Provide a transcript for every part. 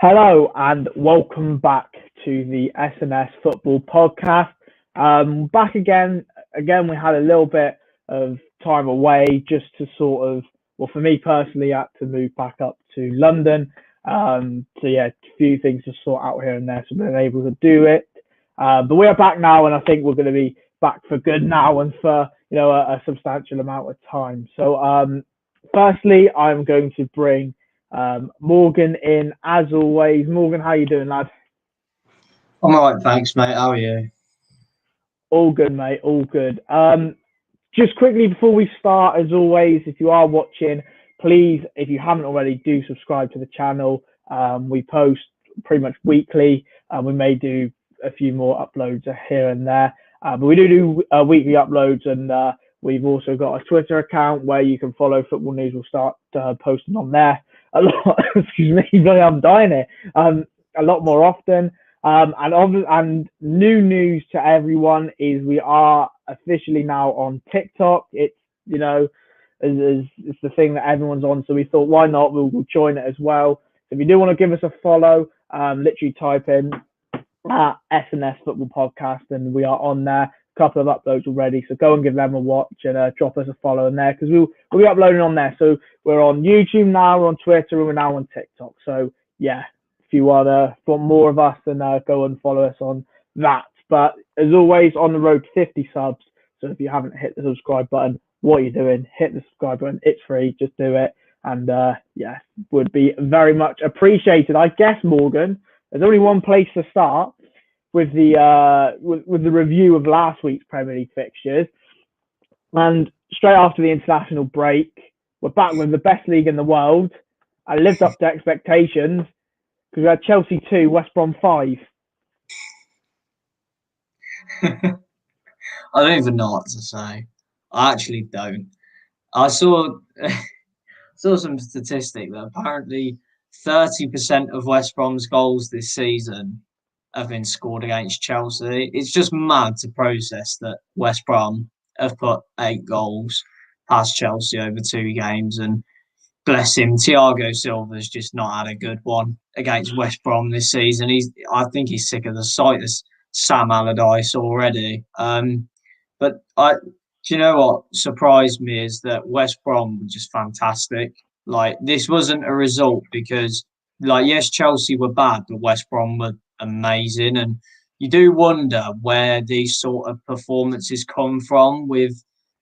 Hello and welcome back to the SNS Football Podcast. Back again. Again, we had a little bit of time away just to for me personally, I had to move back up to London. A few things to sort out here and there, so we've been able to do it. But we are back now, and I think we're going to be back for good now and for a substantial amount of time. So, firstly, I'm going to bring Morgan in as always. Morgan, how you doing, lad? I'm all right, thanks, mate. How are you? All good, mate. All good. Just quickly before we start, as always, if you are watching, please, if you haven't already, do subscribe to the channel. We post pretty much weekly. We may do a few more uploads here and there, but we do weekly uploads, and we've also got a Twitter account where you can follow football news. We'll start posting on there a lot. Excuse me, I'm dying here. A lot more often. And new news to everyone is we are officially now on TikTok. It's it's the thing that everyone's on, so we thought why not? We'll join it as well. So if you do want to give us a follow, literally type in SNS Football Podcast, and we are on there. A couple of uploads already, so go and give them a watch and drop us a follow in there because we'll be uploading on there. So we're on YouTube now, we're on Twitter, and we're now on TikTok. So yeah, if you want more of us, then go and follow us on that. But as always, on the road to 50 subs. So if you haven't hit the subscribe button, what are you doing? Hit the subscribe button. It's free. Just do it. And would be very much appreciated. I guess, Morgan, there's only one place to start with the with the review of last week's Premier League fixtures. And straight after the international break, we're back with the best league in the world. I lived up to expectations because we had Chelsea 2, West Brom 5. I don't even know what to say. I actually don't. I saw some statistic that apparently 30% of West Brom's goals this season have been scored against Chelsea. It's just mad to process that West Brom have put 8 goals past Chelsea over 2 games, and bless him, Thiago Silva's just not had a good one against West Brom this season. I think he's sick of the sight of Sam Allardyce already. But do you know what surprised me is that West Brom were just fantastic. Like, this wasn't a result because, yes, Chelsea were bad, but West Brom were amazing. And you do wonder where these sort of performances come from with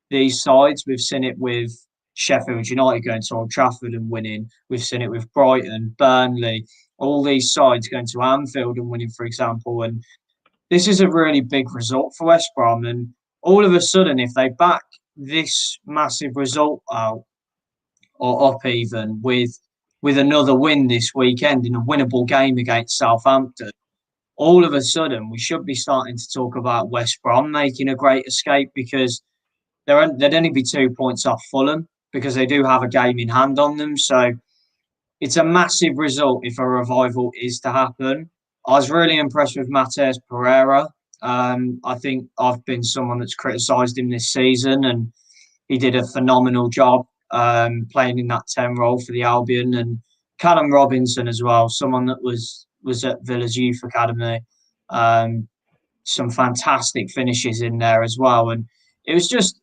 these sides. We've seen it with Sheffield United going to Old Trafford and winning. We've seen it with Brighton, Burnley, all these sides going to Anfield and winning, for example. And this is a really big result for West Brom. And all of a sudden, if they back this massive result out or up even with another win this weekend in a winnable game against Southampton, all of a sudden we should be starting to talk about West Brom making a great escape because they'd only be 2 points off Fulham because they do have a game in hand on them. So it's a massive result if a revival is to happen. I was really impressed with Matheus Pereira. I think I've been someone that's criticised him this season, and he did a phenomenal job playing in that 10 role for the Albion. And Callum Robinson as well, someone that was at Villa's Youth Academy. Some fantastic finishes in there as well. And it was just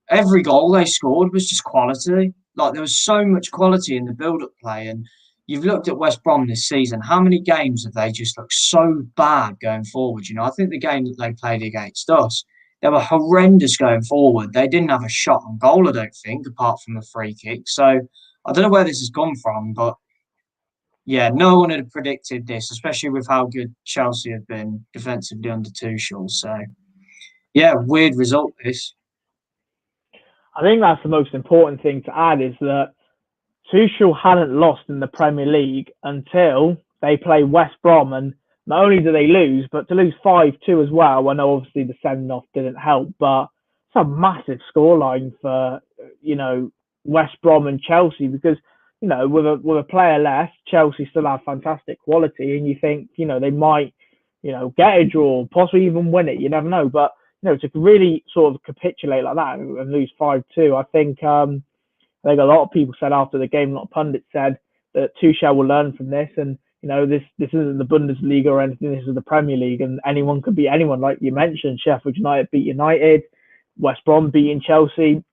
every goal they scored was just quality. Like, there was so much quality in the build-up play. And you've looked at West Brom this season. How many games have they just looked so bad going forward? I think the game that they played against us, they were horrendous going forward. They didn't have a shot on goal, I don't think, apart from a free kick. So I don't know where this has come from, but yeah, no one had predicted this, especially with how good Chelsea have been defensively under Tuchel. So yeah, weird result this. I think that's the most important thing to add is that Tuchel hadn't lost in the Premier League until they play West Brom, and not only do they lose, but to lose 5-2 as well. I know obviously the send-off didn't help, but it's a massive scoreline for West Brom and Chelsea because with a player less, Chelsea still have fantastic quality, and you think they might get a draw, possibly even win it. You never know, but to really sort of capitulate like that and lose 5-2, I think a lot of people said after the game, a lot of pundits said that Tuchel will learn from this, and this isn't the Bundesliga or anything. This is the Premier League, and anyone could beat anyone. Like you mentioned, Sheffield United beat United, West Brom beating Chelsea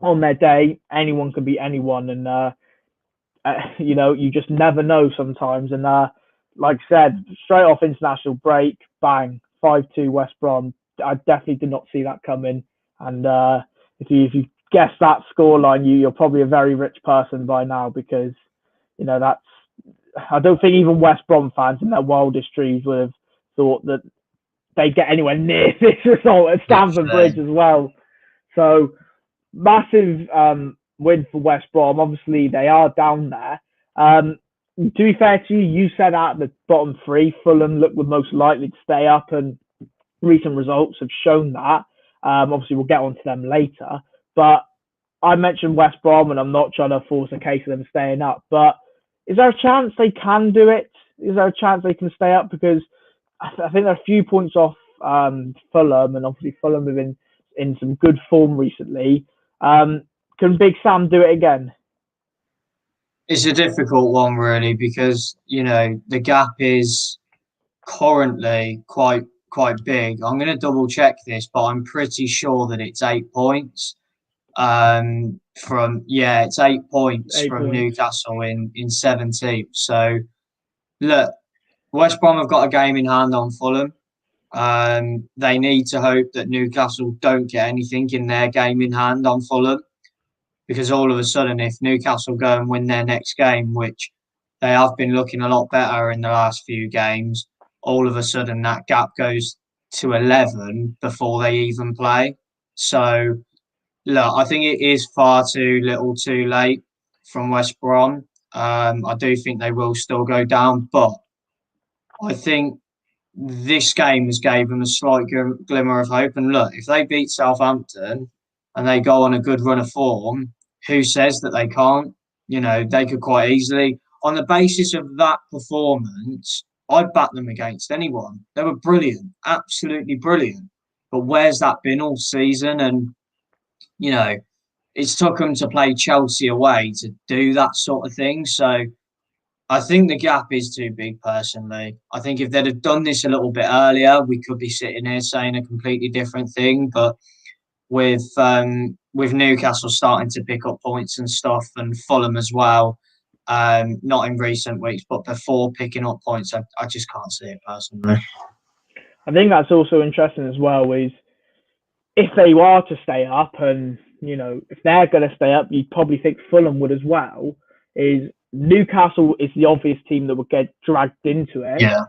on their day. Anyone can beat anyone, and you just never know sometimes. And like I said, straight off international break, bang, 5-2 West Brom. I definitely did not see that coming. And if you guess that scoreline, you're probably a very rich person by now, because that's. I don't think even West Brom fans in their wildest dreams would have thought that they'd get anywhere near this result at Stamford Bridge as well. So massive win for West Brom. Obviously, they are down there. To be fair to you, you said out of the bottom three, Fulham look the most likely to stay up, and recent results have shown that. Obviously, we'll get on to them later. But I mentioned West Brom, and I'm not trying to force a case of them staying up. But is there a chance they can do it? Is there a chance they can stay up? Because I think they're a few points off Fulham, and obviously Fulham have been in some good form recently. Can Big Sam do it again? It's a difficult one, really, because the gap is currently quite big. I'm going to double check this, but I'm pretty sure that it's 8 points. It's 8 points from Newcastle in 17th. So look, West Brom have got a game in hand on Fulham. They need to hope that Newcastle don't get anything in their game in hand on Fulham, because all of a sudden, if Newcastle go and win their next game, which they have been looking a lot better in the last few games, all of a sudden that gap goes to 11 before they even play. So look, I think it is far too little too late from West Brom. I do think they will still go down, but I think this game has gave them a slight glimmer of hope. And look, if they beat Southampton and they go on a good run of form, who says that they can't? They could quite easily. On the basis of that performance, I'd back them against anyone. They were brilliant, absolutely brilliant. But where's that been all season? And it's took them to play Chelsea away to do that sort of thing. So I think the gap is too big, personally. I think if they'd have done this a little bit earlier, we could be sitting here saying a completely different thing. But with Newcastle starting to pick up points and stuff, and Fulham as well, not in recent weeks, but before picking up points, I just can't see it, personally. I think that's also interesting as well, is if they are to stay up, and if they're going to stay up, you'd probably think Fulham would as well. Is Newcastle is the obvious team that would get dragged into it. Yeah.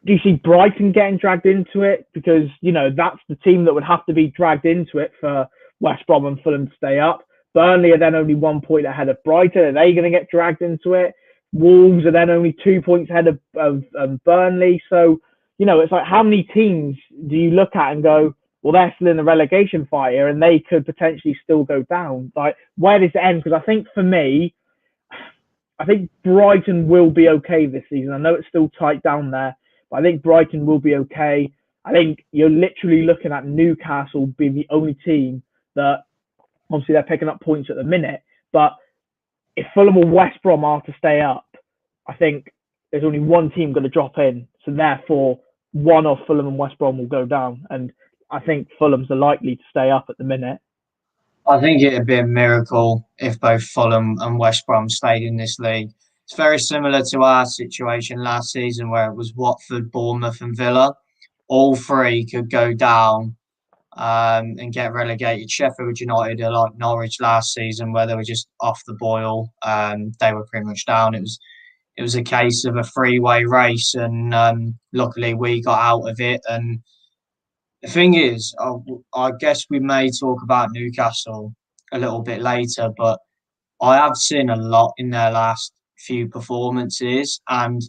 Do you see Brighton getting dragged into it? Because that's the team that would have to be dragged into it for West Brom and Fulham to stay up. Burnley are then only 1 point ahead of Brighton. Are they going to get dragged into it? Wolves are then only 2 points ahead of Burnley. So it's like, how many teams do you look at and go, well, they're still in the relegation fight here, and they could potentially still go down? Like, where does it end? Because I think, for me, I think Brighton will be okay this season. I know it's still tight down there, but I think Brighton will be okay. I think you're literally looking at Newcastle being the only team that, obviously, they're picking up points at the minute. But if Fulham or West Brom are to stay up, I think there's only one team going to drop in. So therefore, one of Fulham and West Brom will go down. And I think Fulham's are likely to stay up at the minute. I think it'd be a miracle if both Fulham and West Brom stayed in this league. It's very similar to our situation last season, where it was Watford, Bournemouth and Villa. All three could go down and get relegated. Sheffield United are like Norwich last season, where they were just off the boil. They were pretty much down. It was a case of a three-way race, and luckily we got out of it. And the thing is, I guess we may talk about Newcastle a little bit later, but I have seen a lot in their last few performances, and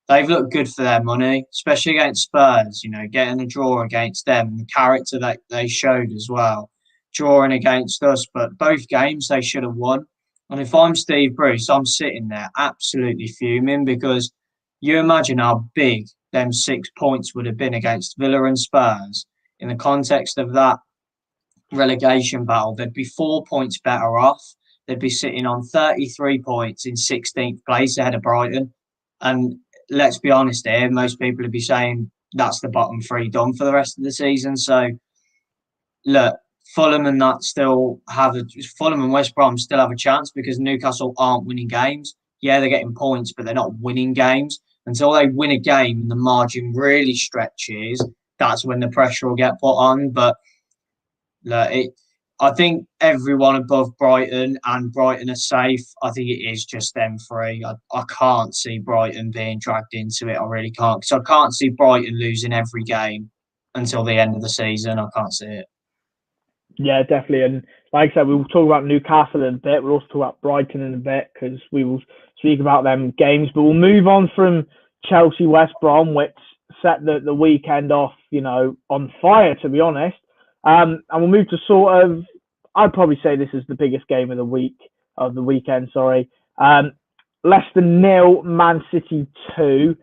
they've looked good for their money, especially against Spurs. Getting a draw against them, the character that they showed as well, drawing against us, but both games they should have won. And if I'm Steve Bruce, I'm sitting there absolutely fuming, because you imagine how big them 6 points would have been against Villa and Spurs. In the context of that relegation battle, they'd be 4 points better off. They'd be sitting on 33 points in 16th place ahead of Brighton. And let's be honest here, most people would be saying that's the bottom three done for the rest of the season. So look, Fulham and Fulham and West Brom still have a chance because Newcastle aren't winning games. Yeah, they're getting points, but they're not winning games. Until they win a game and the margin really stretches, that's when the pressure will get put on. But look, I think everyone above Brighton and Brighton are safe. I think it is just them three. I can't see Brighton being dragged into it. I really can't. Because I can't see Brighton losing every game until the end of the season. I can't see it. Yeah, definitely. And like I said, we'll talk about Newcastle in a bit. We'll also talk about Brighton in a bit because we will speak about them games. But we'll move on from Chelsea West Brom, which set the weekend off, on fire, to be honest. And we'll move to sort of, I'd probably say this is the biggest game of the weekend. Sorry. Leicester 0, Man City 2.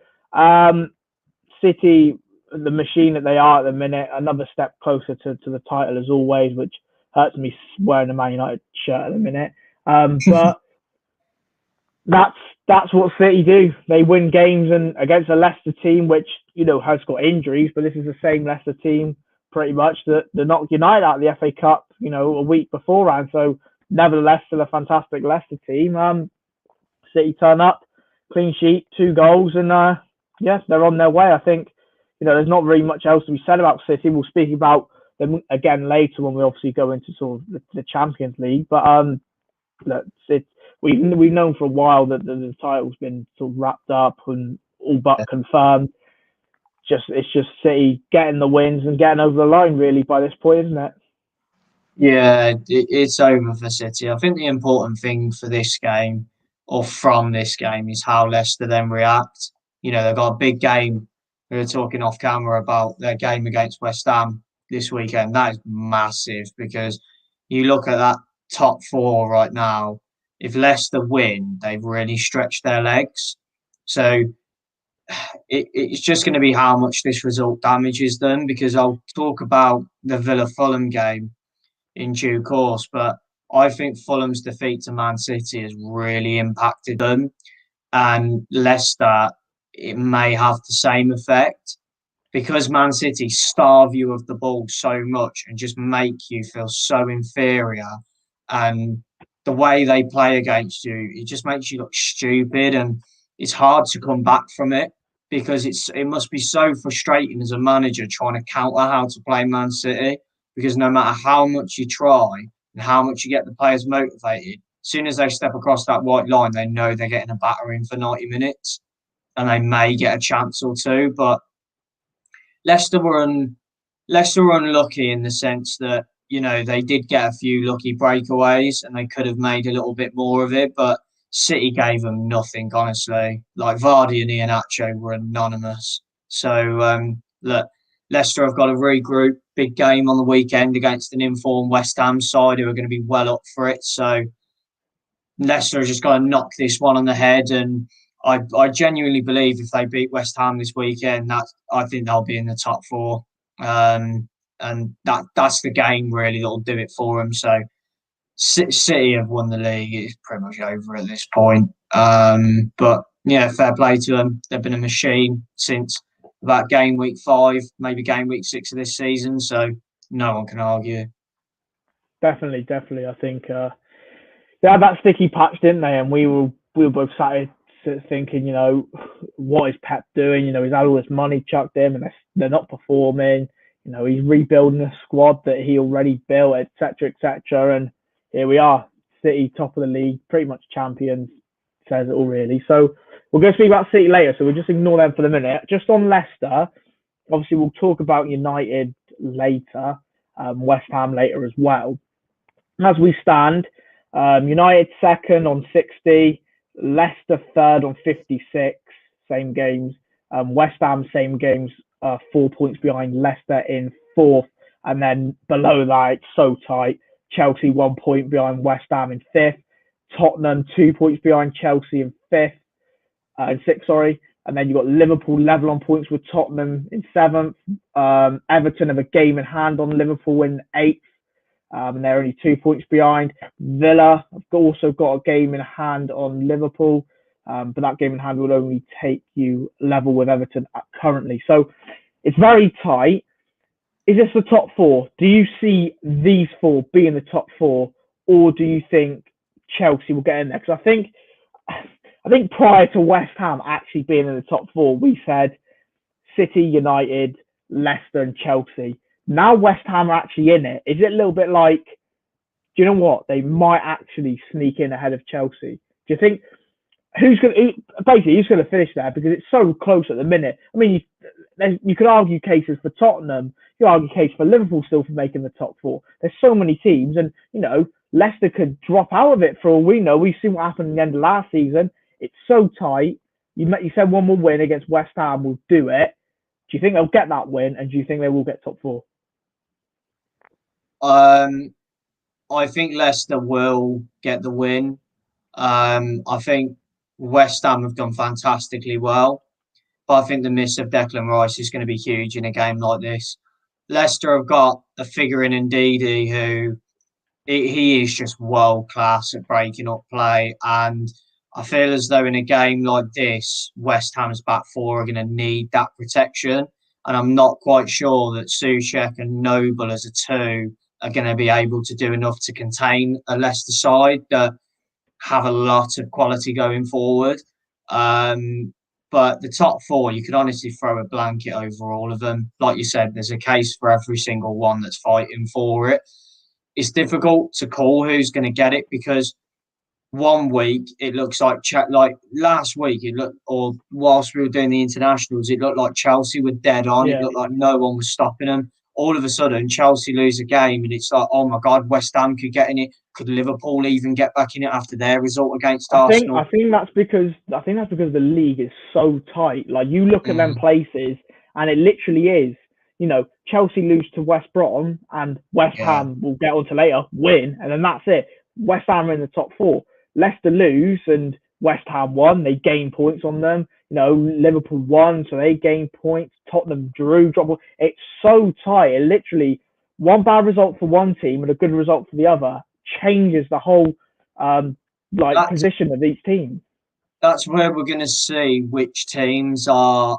City, the machine that they are at the minute, another step closer to the title as always, which hurts me wearing a Man United shirt at the minute. But that's what City do. They win games and against a Leicester team which has got injuries, but this is the same Leicester team pretty much that knocked United out of the FA Cup, a week beforehand. So nevertheless, still a fantastic Leicester team. City turn up, clean sheet, 2 goals, and yes, they're on their way. I think there's not really much else to be said about City. We'll speak about them again later when we obviously go into sort of the Champions League. But we've known for a while that the title's been sort of wrapped up and all but confirmed. It's just City getting the wins and getting over the line really by this point, isn't it? Yeah, it's over for City. I think the important thing for this game or from this game is how Leicester then react. They've got a big game. We were talking off camera about their game against West Ham this weekend. That is massive because you look at that top 4 right now. If Leicester win, they've really stretched their legs. So it's just going to be how much this result damages them, because I'll talk about the Villa-Fulham game in due course, but I think Fulham's defeat to Man City has really impacted them, and Leicester, it may have the same effect because Man City starve you of the ball so much and just make you feel so inferior, and the way they play against you, it just makes you look stupid, and it's hard to come back from it because it must be so frustrating as a manager trying to counter how to play Man City, because no matter how much you try and how much you get the players motivated, as soon as they step across that white line, they know they're getting a battering for 90 minutes and they may get a chance or two. But Leicester were unlucky in the sense that, they did get a few lucky breakaways and they could have made a little bit more of it, but City gave them nothing, honestly. Like Vardy and Iheanacho were anonymous. So, look, Leicester have got to regroup. Big game on the weekend against an informed West Ham side who are going to be well up for it. So Leicester has just got to knock this one on the head. And I genuinely believe if they beat West Ham this weekend, I think they'll be in the top 4. And that's the game really that'll do it for them. So City have won the league. It's pretty much over at this point. But yeah, fair play to them. They've been a machine since about game week 5, maybe game week 6 of this season. So no one can argue. Definitely. I think they had that sticky patch, didn't they? And we were both sat thinking, what is Pep doing? He's had all this money chucked in, and they're not performing. He's rebuilding a squad that he already built, etc. And here we are, City top of the league, pretty much champions, says it all really. So we're going to speak about City later, so we'll just ignore them for the minute. Just on Leicester, obviously we'll talk about United later, West Ham later as well. As we stand, United second on 60, Leicester third on 56, same games. West Ham, same games, 4 points behind Leicester in 4th. And then below that, it's so tight. Chelsea 1 point behind West Ham in 5th. Tottenham 2 points behind Chelsea in 6th. And then you've got Liverpool level on points with Tottenham in 7th. Everton have a game in hand on Liverpool in 8th. And they're only 2 points behind. Villa have also got a game in hand on Liverpool. but that game in hand would only take you level with Everton currently. So it's very tight. Is this the top four? Do you see these four being the top four, or do you think Chelsea will get in there? Because I think prior to West Ham actually being in the top four, we said City, United, Leicester, and Chelsea. Now West Ham are actually in it. Is it a little bit like, do you know what? They might actually sneak in ahead of Chelsea. Do you think who's going to finish there, because it's so close at the minute? I mean, you could argue cases for Tottenham. You could argue case for Liverpool still for making the top four. There's so many teams, and Leicester could drop out of it for all we know. We've seen what happened at the end of last season. It's so tight. You said one more win against West Ham will do it. Do you think they'll get that win, and do you think they will get top four? I think Leicester will get the win. I think West Ham have done fantastically well, but I think the miss of Declan Rice is going to be huge in a game like this. Leicester have got a figure in Ndidi who he is just world class at breaking up play, and I feel as though in a game like this, West Ham's back four are going to need that protection, and I'm not quite sure that Souček and Noble as a two are going to be able to do enough to contain a Leicester side that have a lot of quality going forward. But the top four, you could honestly throw a blanket over all of them. Like you said, there's a case for every single one that's fighting for it. It's difficult to call who's going to get it, because one week it looks like last week or whilst we were doing the internationals, it looked like Chelsea were dead on. Yeah. It looked like no one was stopping them. All of a sudden, Chelsea lose a game, and it's like, oh my God, West Ham could get in it. Could Liverpool even get back in it after their result against Arsenal? I think that's because the league is so tight. Like, you look at them places, and it literally is. Chelsea lose to West Brom, and West Ham will get on to later win, and then that's it. West Ham are in the top four. Leicester lose, and West Ham won. They gain points on them. Liverpool won, so they gain points. Tottenham drew, dropped. It's so tight. It literally, one bad result for one team and a good result for the other changes the whole position of each team. That's where we're going to see which teams are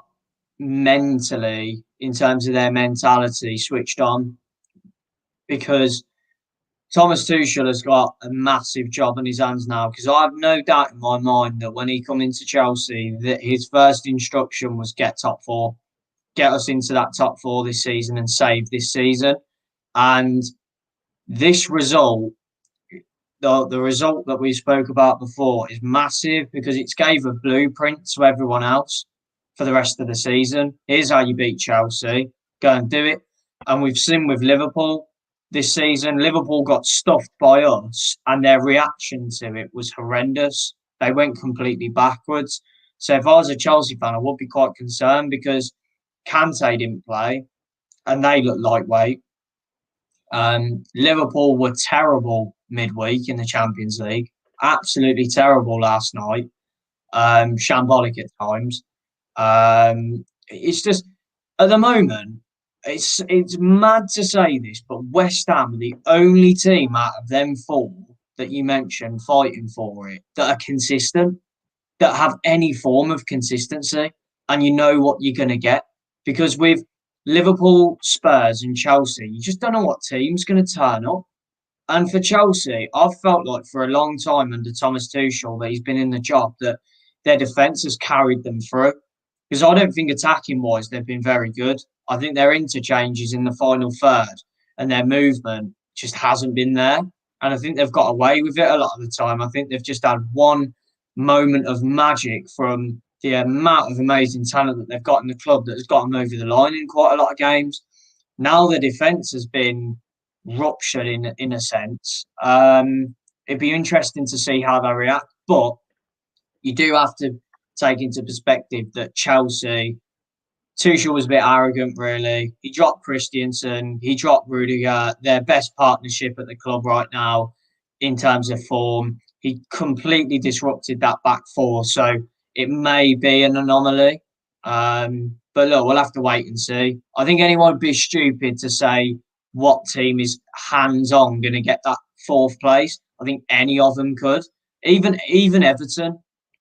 mentally, in terms of their mentality, switched on. Because Thomas Tuchel has got a massive job on his hands now, because I have no doubt in my mind that when he come into Chelsea, that his first instruction was get top four, get us into that top four this season and save this season. And this result, the result that we spoke about before, is massive, because it's gave a blueprint to everyone else for the rest of the season. Here's how you beat Chelsea. Go and do it. And we've seen with Liverpool this season, Liverpool got stuffed by us, and their reaction to it was horrendous. They went completely backwards. So if I was a Chelsea fan, I would be quite concerned, because Kante didn't play, and they looked lightweight. Liverpool were terrible midweek in the Champions League. Absolutely terrible last night. Shambolic at times. It's just, at the moment, it's mad to say this, but West Ham are the only team out of them four that you mentioned fighting for it that are consistent, that have any form of consistency, and you know what you're going to get. Because with Liverpool, Spurs and Chelsea, you just don't know what team's going to turn up. And for Chelsea, I've felt like for a long time under Thomas Tuchel that he's been in the job, that their defence has carried them through. Because I don't think attacking-wise they've been very good. I think their interchanges in the final third and their movement just hasn't been there. And I think they've got away with it a lot of the time. I think they've just had one moment of magic from the amount of amazing talent that they've got in the club that has got them over the line in quite a lot of games. Now the defence has been ruptured in a sense. It'd be interesting to see how they react. But you do have to take into perspective that Chelsea, Tuchel was a bit arrogant, really. He dropped Christensen, he dropped Rudiger, their best partnership at the club right now in terms of form. He completely disrupted that back four, so it may be an anomaly. But look, we'll have to wait and see. I think anyone would be stupid to say what team is hands-on going to get that fourth place. I think any of them could. Even Everton.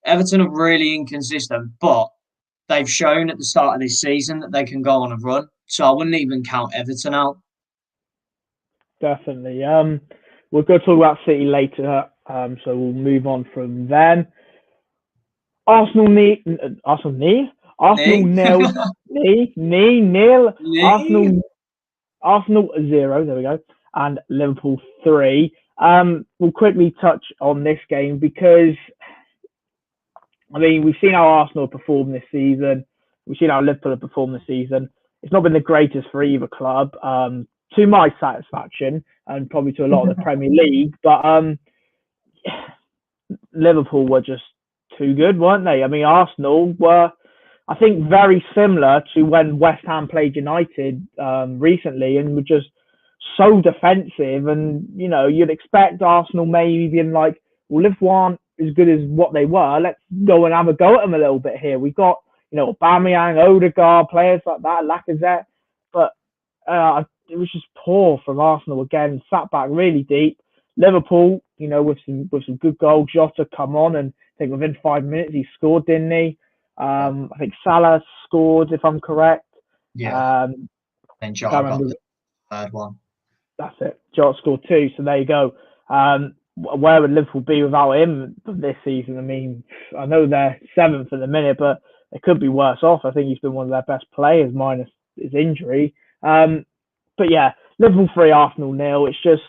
Everton are really inconsistent, but they've shown at the start of this season that they can go on a run. So I wouldn't even count Everton out. Definitely. We'll go talk about City later. So we'll move on from then. Arsenal knee, Arsenal knee, Arsenal Nee. nil, nil. Nee. Arsenal 0. There we go, and Liverpool 3. We'll quickly touch on this game because I mean we've seen how Arsenal perform this season. We've seen how Liverpool have performed this season. It's not been the greatest for either club, to my satisfaction, and probably to a lot of the Premier League. But Liverpool were just too good, weren't they? I mean, Arsenal were, I think, very similar to when West Ham played United recently, and were just so defensive. And you'd expect Arsenal maybe being like, well, Liverpool aren't as good as what they were. Let's go and have a go at them a little bit here. We've got Aubameyang, Odegaard, players like that, Lacazette, but it was just poor from Arsenal again. Sat back really deep. Liverpool, with some good goals. Jota come on, and I think within 5 minutes he scored, didn't he? I think Salah scored, if I'm correct. Yeah. And Jota got the third one. That's it. Jota scored 2, so there you go. Where would Liverpool be without him this season? I mean, I know they're 7th at the minute, but they could be worse off. I think he's been one of their best players, minus his injury. But yeah, Liverpool 3, Arsenal 0. It's just,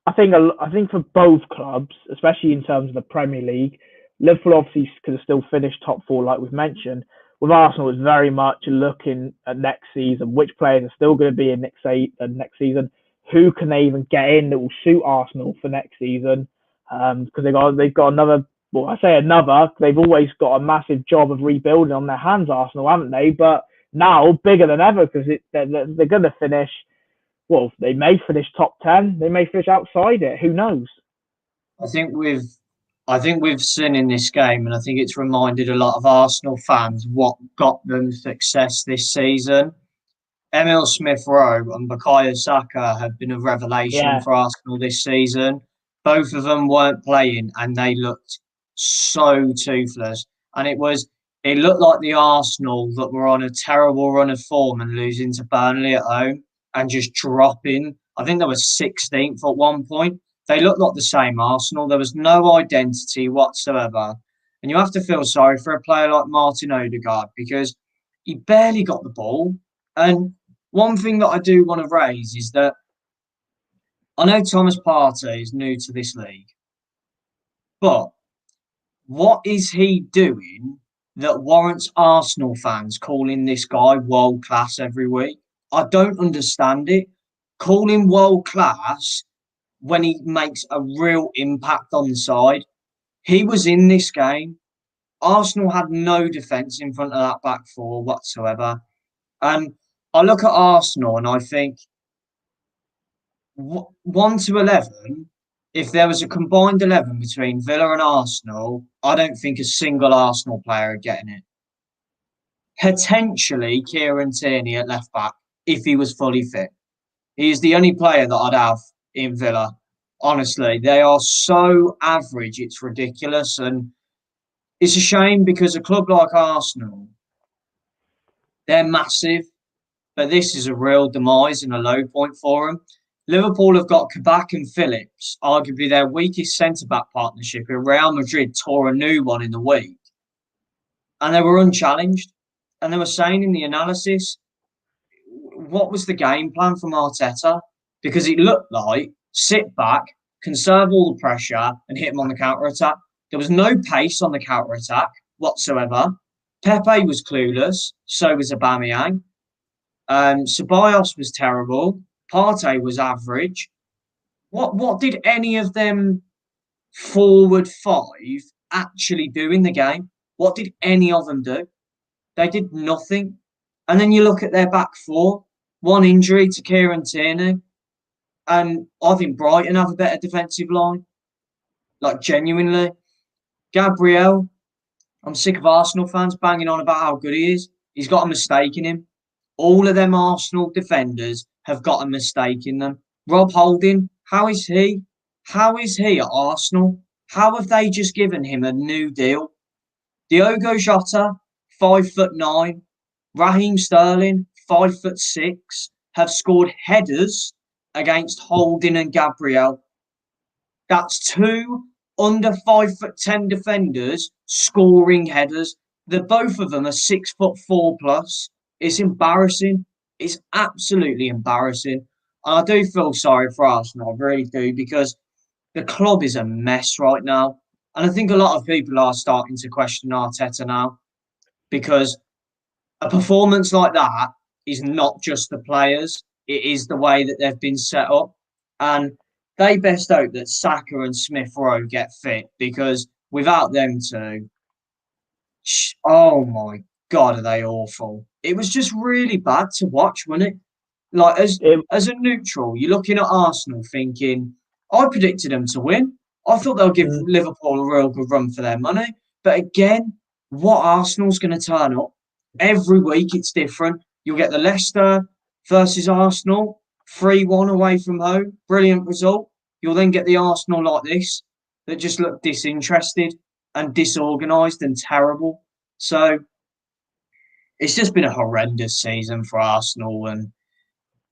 I think for both clubs, especially in terms of the Premier League, Liverpool obviously could have still finished top 4, like we've mentioned. With Arsenal, it's very much looking at next season, which players are still going to be in next season, who can they even get in that will suit Arsenal for next season? Because they've got another. Well, I say another. They've always got a massive job of rebuilding on their hands, Arsenal, haven't they? But now bigger than ever because they're going to finish. Well, they may finish top 10. They may finish outside it. Who knows? I think we've seen in this game, and I think it's reminded a lot of Arsenal fans what got them success this season. Emil Smith-Rowe and Bukayo Saka have been a revelation for Arsenal this season. Both of them weren't playing, and they looked so toothless. And it looked like the Arsenal that were on a terrible run of form and losing to Burnley at home and just dropping. I think they were 16th at one point. They looked like the same Arsenal. There was no identity whatsoever. And you have to feel sorry for a player like Martin Odegaard because he barely got the ball. And one thing that I do want to raise is that I know Thomas Partey is new to this league, but what is he doing that warrants Arsenal fans calling this guy world class every week? I don't understand it. Call him world class when he makes a real impact on the side. He was in this game. Arsenal had no defence in front of that back four whatsoever. And I look at Arsenal and I think 1 to 11, if there was a combined 11 between Villa and Arsenal, I don't think a single Arsenal player would get in it. Potentially Kieran Tierney at left back, if he was fully fit. He's the only player that I'd have in Villa. Honestly, they are so average, it's ridiculous. And it's a shame because a club like Arsenal, they're massive, but this is a real demise and a low point for them. Liverpool have got Kabak and Phillips, arguably their weakest centre-back partnership, and Real Madrid tore a new one in the week. And they were unchallenged. And they were saying in the analysis, what was the game plan from Arteta? Because it looked like sit back, conserve all the pressure, and hit them on the counter-attack. There was no pace on the counter-attack whatsoever. Pepe was clueless. So was Aubameyang. Ceballos was terrible. Partey was average. What did any of them forward 5 actually do in the game? What did any of them do? They did nothing. And then you look at their back 4. One injury to Kieran Tierney. And I think Brighton have a better defensive line. Like, genuinely. Gabriel, I'm sick of Arsenal fans banging on about how good he is. He's got a mistake in him. All of them Arsenal defenders have got a mistake in them. Rob Holding, how is he? How is he at Arsenal? How have they just given him a new deal? Diogo Jota, 5'9", Raheem Sterling, 5'6", have scored headers against Holding and Gabriel. That's two under 5'10" defenders scoring headers. The both of them are 6'4" plus. It's embarrassing. It's absolutely embarrassing. And I do feel sorry for Arsenal, I really do, because the club is a mess right now. And I think a lot of people are starting to question Arteta now because a performance like that is not just the players, it is the way that they've been set up. And they best hope that Saka and Smith Rowe get fit because without them two, oh my God, are they awful? It was just really bad to watch, wasn't it? Like It, as a neutral, you're looking at Arsenal thinking, I predicted them to win. I thought they'll give mm, Liverpool a real good run for their money. But again, what Arsenal's going to turn up every week? It's different. You'll get the Leicester versus Arsenal 3-1 away from home, brilliant result. You'll then get the Arsenal like this that just look disinterested and disorganised and terrible. So it's just been a horrendous season for Arsenal and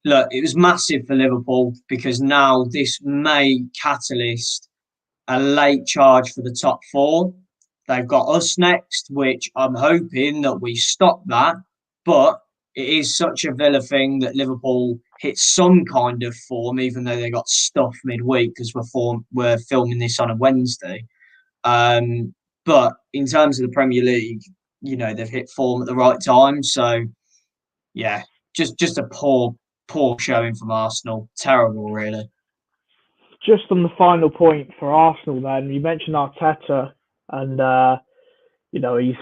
look, it was massive for Liverpool because now this may catalyst a late charge for the top four. They've got us next, which I'm hoping that we stop that. But it is such a Villa thing that Liverpool hit some kind of form, even though they got stuff midweek because we're filming this on a Wednesday. But in terms of the Premier League, they've hit form at the right time. So yeah, just a poor showing from Arsenal. Terrible, really. just on the final point for Arsenal, then you mentioned Arteta, and he's.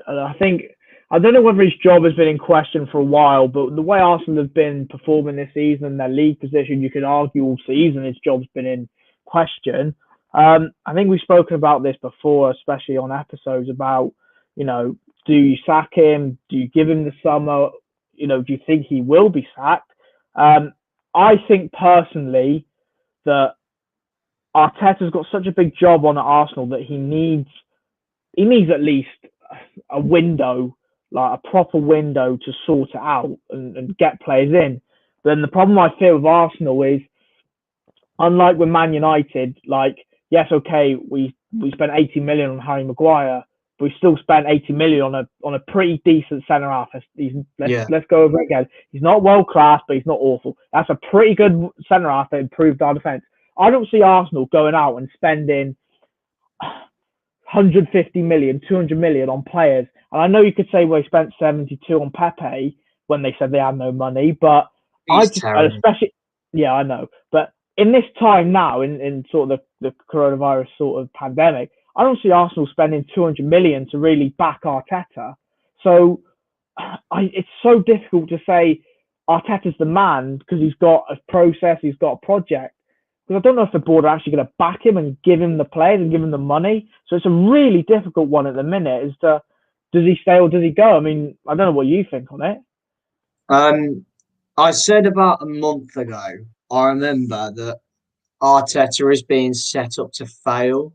I think I don't know whether his job has been in question for a while, but the way Arsenal have been performing this season and their league position, you could argue all season his job's been in question. I think we've spoken about this before, especially on episodes about, do you sack him? Do you give him the summer? Do you think he will be sacked? I think personally that Arteta's got such a big job on at Arsenal that he needs at least a window, like a proper window to sort it out and get players in. But then the problem I feel with Arsenal is, unlike with Man United, like, yes, okay, we spent 80 million on Harry Maguire, but we still spent 80 million on a pretty decent centre half. Let's go over it again. He's not world class, but he's not awful. That's a pretty good centre half that improved our defence. I don't see Arsenal going out and spending 150 million, 200 million on players. And I know you could say, well, they spent 72 on Pepe when they said they had no money, but He's terrible. especially, yeah, I know. But in this time now, in sort of the coronavirus sort of pandemic, I don't see Arsenal spending 200 million to really back Arteta. So it's so difficult to say Arteta's the man because he's got a process, he's got a project. Because I don't know if the board are actually going to back him and give him the players and give him the money. So it's a really difficult one at the minute as to, does he stay or does he go? I mean, I don't know what you think on it. I said about a month ago, I remember that Arteta is being set up to fail.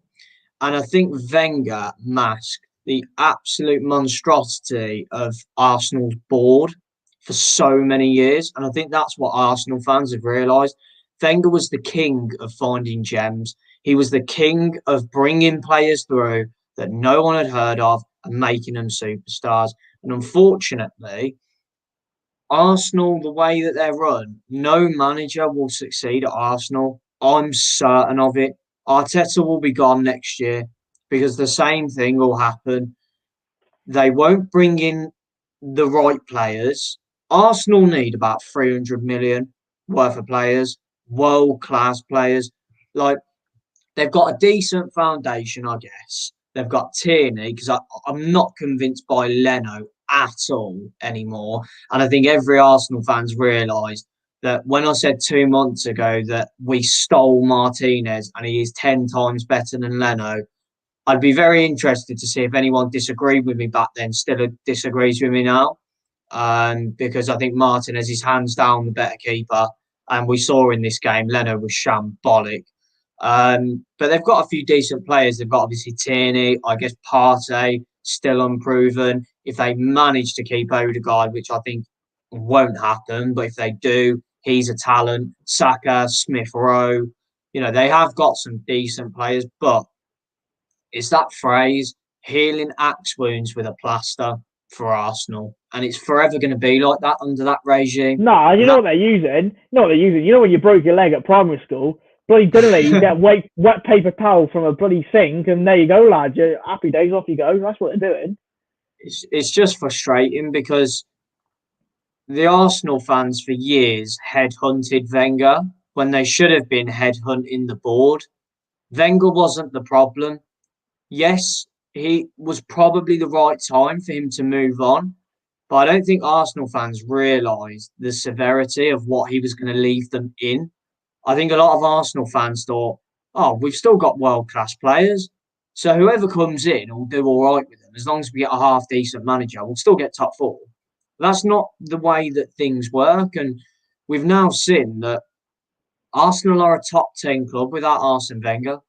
And I think Wenger masked the absolute monstrosity of Arsenal's board for so many years. And I think that's what Arsenal fans have realised. Wenger was the king of finding gems. He was the king of bringing players through that no one had heard of and making them superstars. And unfortunately, Arsenal, the way that they're run, no manager will succeed at Arsenal. I'm certain of it. Arteta will be gone next year because the same thing will happen. They won't bring in the right players. Arsenal need about 300 million worth of players, world class players. Like, they've got a decent foundation, I guess. They've got Tierney because I'm not convinced by Leno at all anymore. And I think every Arsenal fan's realised that when I said 2 months ago that we stole Martinez and he is 10 times better than Leno, I'd be very interested to see if anyone disagreed with me back then still disagrees with me now. Because I think Martinez is hands down the better keeper. And we saw in this game, Leno was shambolic. But they've got a few decent players. They've got obviously Tierney, I guess Partey, still unproven. If they manage to keep Odegaard, which I think won't happen, but if they do, he's a talent. Saka, Smith Rowe, they have got some decent players, but it's that phrase, healing axe wounds with a plaster for Arsenal. And it's forever going to be like that under that regime. Nah, you know what they're using? You know when you broke your leg at primary school? Bloody diddly, you get wet paper towel from a bloody sink, and there you go, lad. You're happy days, off you go. That's what they're doing. It's just frustrating because the Arsenal fans for years headhunted Wenger when they should have been headhunting the board. Wenger wasn't the problem. Yes, he was probably the right time for him to move on, but I don't think Arsenal fans realised the severity of what he was going to leave them in. I think a lot of Arsenal fans thought, oh, we've still got world-class players, so whoever comes in will do all right with them. As long as we get a half-decent manager, we'll still get top four. That's not the way that things work, and we've now seen that Arsenal are a top 10 club without Arsene Wenger.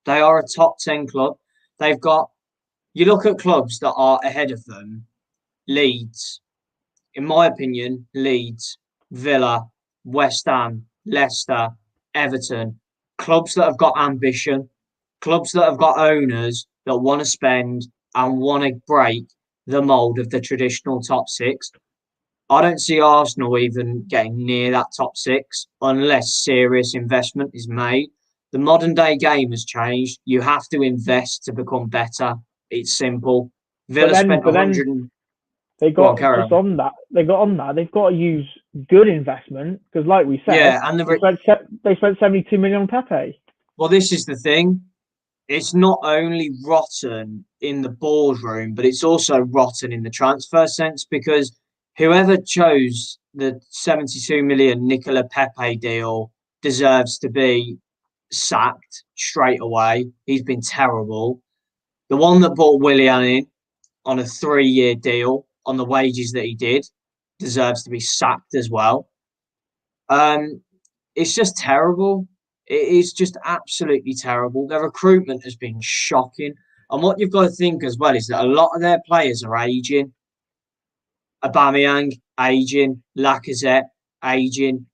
They are a top 10 club. They've got, you look at clubs that are ahead of them, Leeds, in my opinion, Leeds, Villa, West Ham, Leicester, Everton, clubs that have got ambition, clubs that have got owners that want to spend and want to break the mould of the traditional top six. I don't see Arsenal even getting near that top six unless serious investment is made. The modern day game has changed. You have to invest to become better. It's simple. Villa spent 100. They got on that. They've got to use good investment because, like we said, yeah, and they spent 72 million on Pepe. Well, this is the thing. It's not only rotten in the boardroom, but it's also rotten in the transfer sense because whoever chose the 72 million Nicola Pepe deal deserves to be sacked straight away. He's been terrible. The one that brought Willian in on a 3-year deal on the wages that he did deserves to be sacked as well. It's just terrible. It is just absolutely terrible. Their recruitment has been shocking. And what you've got to think as well is that a lot of their players are aging. Aubameyang, aging. Lacazette, aging.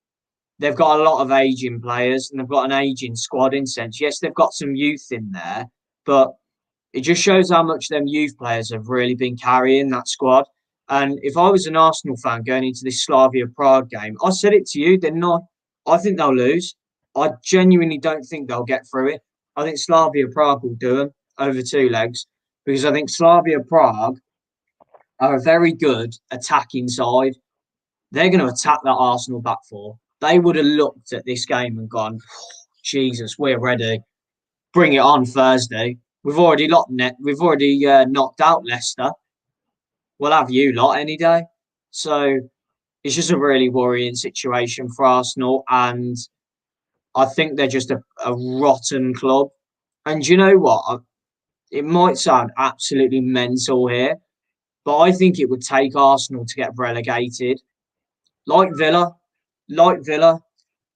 They've got a lot of aging players and they've got an aging squad in sense. Yes, they've got some youth in there, but it just shows how much them youth players have really been carrying that squad. And if I was an Arsenal fan going into this Slavia Prague game, I said it to you, they're not. I think they'll lose. I genuinely don't think they'll get through it. I think Slavia Prague will do them over 2 legs because I think Slavia Prague are a very good attacking side. They're going to attack that Arsenal back four. They would have looked at this game and gone, oh, Jesus, we're ready. Bring it on Thursday. We've already knocked out Leicester. We'll have you lot any day. So it's just a really worrying situation for Arsenal. And I think they're just a rotten club. And you know what? It might sound absolutely mental here, but I think it would take Arsenal to get relegated. Like Villa.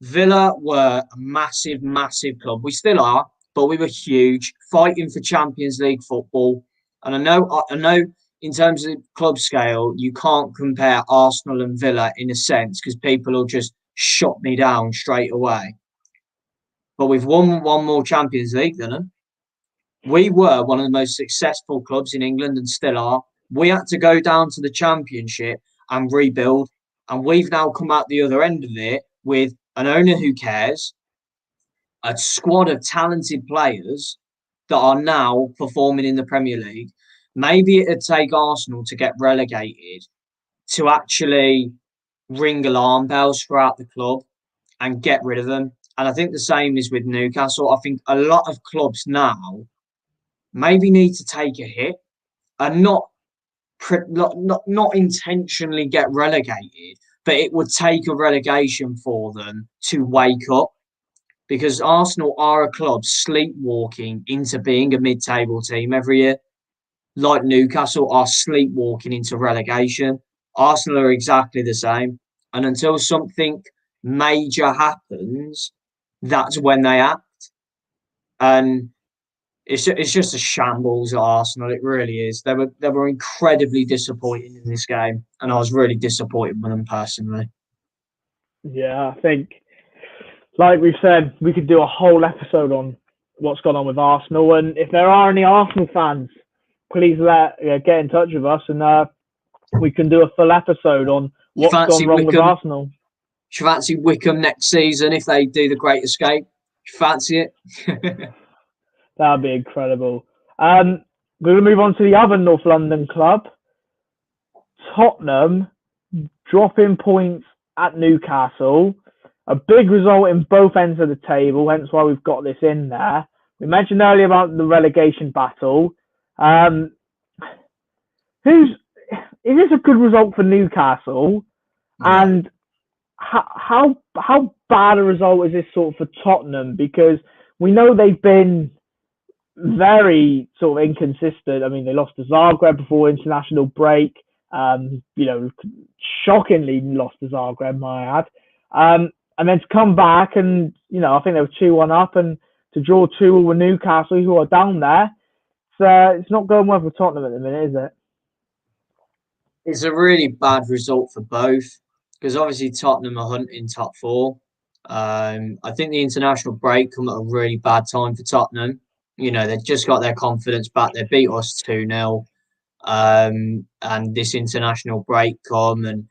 Villa were a massive, massive club. We still are, but we were huge, fighting for Champions League football. And I know in terms of club scale, you can't compare Arsenal and Villa in a sense because people will just shut me down straight away. But we've won one more Champions League than them. We were one of the most successful clubs in England and still are. We had to go down to the Championship and rebuild. And we've now come out the other end of it with an owner who cares, a squad of talented players that are now performing in the Premier League. Maybe it'd take Arsenal to get relegated to actually ring alarm bells throughout the club and get rid of them. And I think the same is with Newcastle. I think a lot of clubs now maybe need to take a hit and not intentionally get relegated, but it would take a relegation for them to wake up because Arsenal are a club sleepwalking into being a mid-table team every year. Like Newcastle are sleepwalking into relegation. Arsenal are exactly the same. And until something major happens, that's when they act. And it's just a shambles at Arsenal. It really is. They were incredibly disappointing in this game, and I was really disappointed with them personally. Yeah, I think, like we've said, we could do a whole episode on what's gone on with Arsenal. And if there are any Arsenal fans, please get in touch with us, and we can do a full episode on You what's gone fancy wrong with Wickham? Arsenal. You fancy Wickham next season if they do the Great Escape? You fancy it? That'd be incredible. We're going to move on to the other North London club, Tottenham, dropping points at Newcastle. A big result in both ends of the table, hence why we've got this in there. We mentioned earlier about the relegation battle. Is this a good result for Newcastle? Yeah. And how bad a result is this sort of for Tottenham? Because we know they've been very sort of inconsistent. I mean, they lost to Zagreb before international break. Shockingly lost to Zagreb, might I add. And then to come back and, I think they were 2-1 up, and to draw 2 with Newcastle, who are down there, it's not going well for Tottenham at the minute, is it? It's a really bad result for both, because obviously Tottenham are hunting top 4. I think the international break come at a really bad time for Tottenham. They've just got their confidence back. They beat us 2-0. And this international break come, and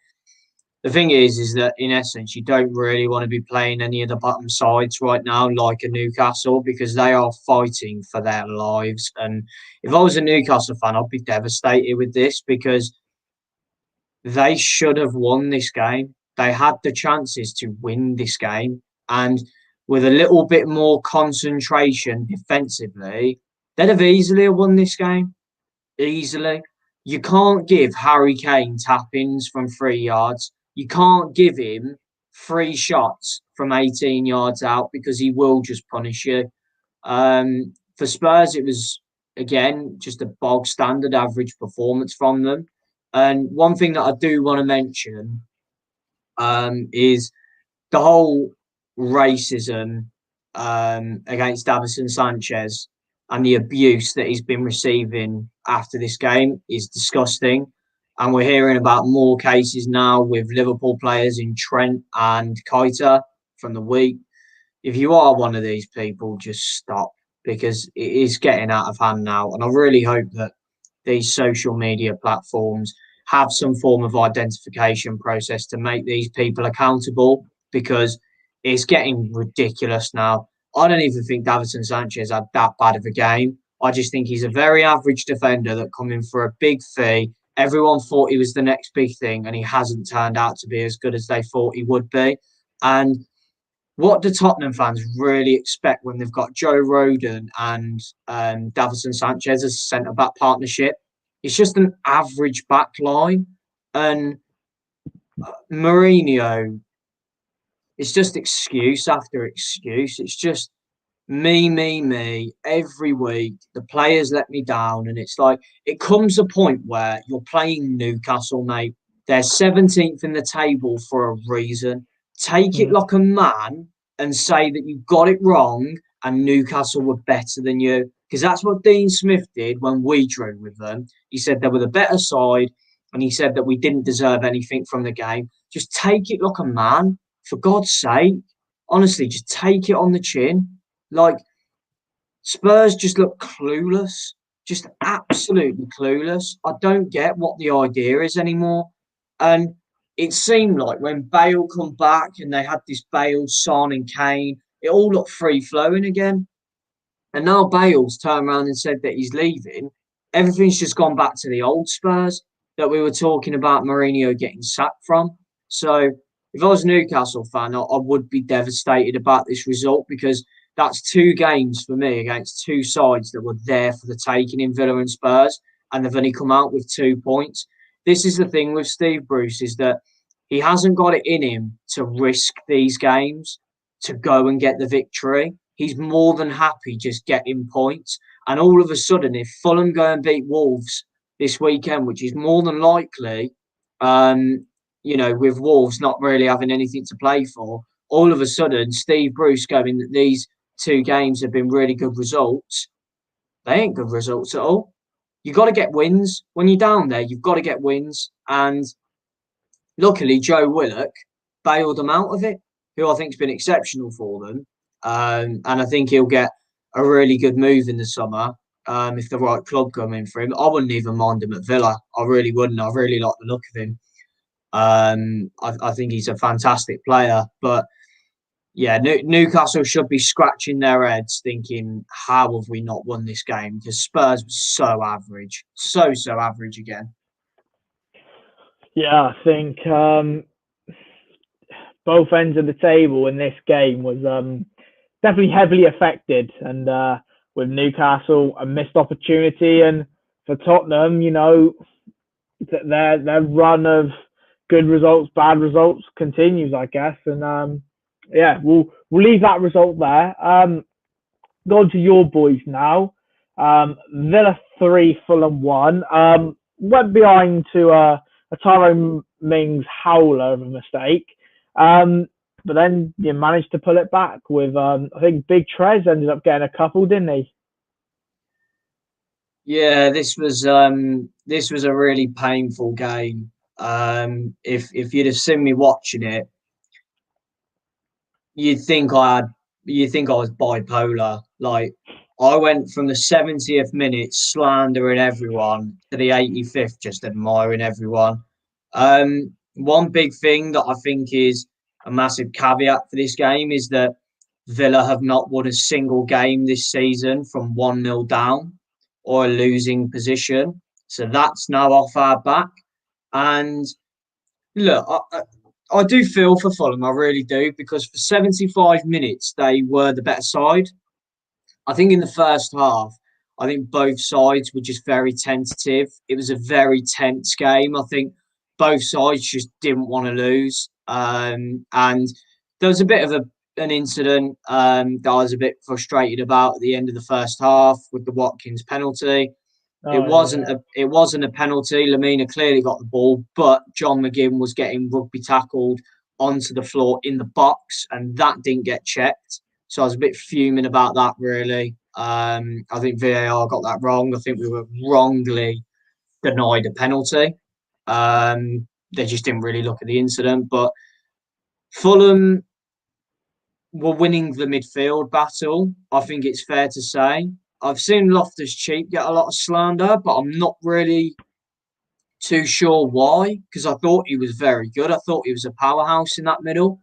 the thing is that in essence you don't really want to be playing any of the bottom sides right now, like a Newcastle, because they are fighting for their lives. And if I was a Newcastle fan, I'd be devastated with this, because they should have won this game. They had the chances to win this game, and with a little bit more concentration defensively, they'd have easily won this game. Easily. You can't give Harry Kane tap-ins from 3 yards. You can't give him 3 shots from 18 yards out, because he will just punish you. For Spurs, it was, again, just a bog standard average performance from them. And one thing that I do want to mention is the whole racism against Davinson Sanchez and the abuse that he's been receiving after this game is disgusting. And we're hearing about more cases now with Liverpool players in Trent and Keita from the week. If you are one of these people, just stop, because it is getting out of hand now. And I really hope that these social media platforms have some form of identification process to make these people accountable, because it's getting ridiculous now. I don't even think Davinson Sanchez had that bad of a game. I just think he's a very average defender that come in for a big fee. Everyone thought he was the next big thing, and he hasn't turned out to be as good as they thought he would be. And what do Tottenham fans really expect when they've got Joe Rodon and Davinson Sanchez as a centre-back partnership? It's just an average back line. And Mourinho, it's just excuse after excuse. It's just me, every week. The players let me down. And it's like, it comes a point where you're playing Newcastle, mate. They're 17th in the table for a reason. Take it like a man and say that you got it wrong and Newcastle were better than you. Because that's what Dean Smith did when we drew with them. He said they were the better side, and he said that we didn't deserve anything from the game. Just take it like a man, for God's sake. Honestly, just take it on the chin. Like, Spurs just look clueless, just absolutely clueless. I don't get what the idea is anymore. And it seemed like when Bale come back and they had this Bale, Son and Kane, it all looked free-flowing again. And now Bale's turned around and said that he's leaving. Everything's just gone back to the old Spurs that we were talking about Mourinho getting sacked from. So if I was a Newcastle fan, I would be devastated about this result, because that's 2 games for me against 2 sides that were there for the taking in Villa and Spurs, and they've only come out with 2 points. This is the thing with Steve Bruce, is that he hasn't got it in him to risk these games to go and get the victory. He's more than happy just getting points. And all of a sudden, if Fulham go and beat Wolves this weekend, which is more than likely, with Wolves not really having anything to play for, all of a sudden, Steve Bruce going that these two games have been really good results. They ain't good results at all. You got to get wins when you're down there. You've got to get wins, and luckily Joe Willock bailed them out of it, who I think's been exceptional for them. And I think he'll get a really good move in the summer if the right club come in for him. I wouldn't even mind him at Villa. I really wouldn't. I really like the look of him. I think he's a fantastic player. But yeah, Newcastle should be scratching their heads thinking, how have we not won this game? Because Spurs was so average. So average again. Yeah, I think both ends of the table in this game was definitely heavily affected. And with Newcastle, a missed opportunity. And for Tottenham, you know, their run of good results, bad results continues, I guess. And yeah, we'll leave that result there. Go on to your boys now. Villa 3, Fulham 1. Went behind to a Tyrone Mings howler of a mistake. But then you managed to pull it back with, I think Big Trez ended up getting a couple, didn't he? Yeah, this was a really painful game. If you'd have seen me watching it, you'd think I was bipolar. Like, I went from the 70th minute slandering everyone to the 85th just admiring everyone. One big thing that I think is a massive caveat for this game is that Villa have not won a single game this season from 1-0 down or a losing position. So that's now off our back. And look, I do feel for Fulham, I really do, because for 75 minutes they were the better side. I think in the first half, I think both sides were just very tentative. It was a very tense game. I think both sides just didn't want to lose. And there was a bit of an incident that I was a bit frustrated about at the end of the first half with the Watkins penalty. It wasn't a penalty. Lamina clearly got the ball, but John McGinn was getting rugby tackled onto the floor in the box, and that didn't get checked. So I was a bit fuming about that, really. I think VAR got that wrong. I think we were wrongly denied a penalty. They just didn't really look at the incident. But Fulham were winning the midfield battle, I think it's fair to say. I've seen Loftus-Cheek get a lot of slander, but I'm not really too sure why, because I thought he was very good. I thought he was a powerhouse in that middle.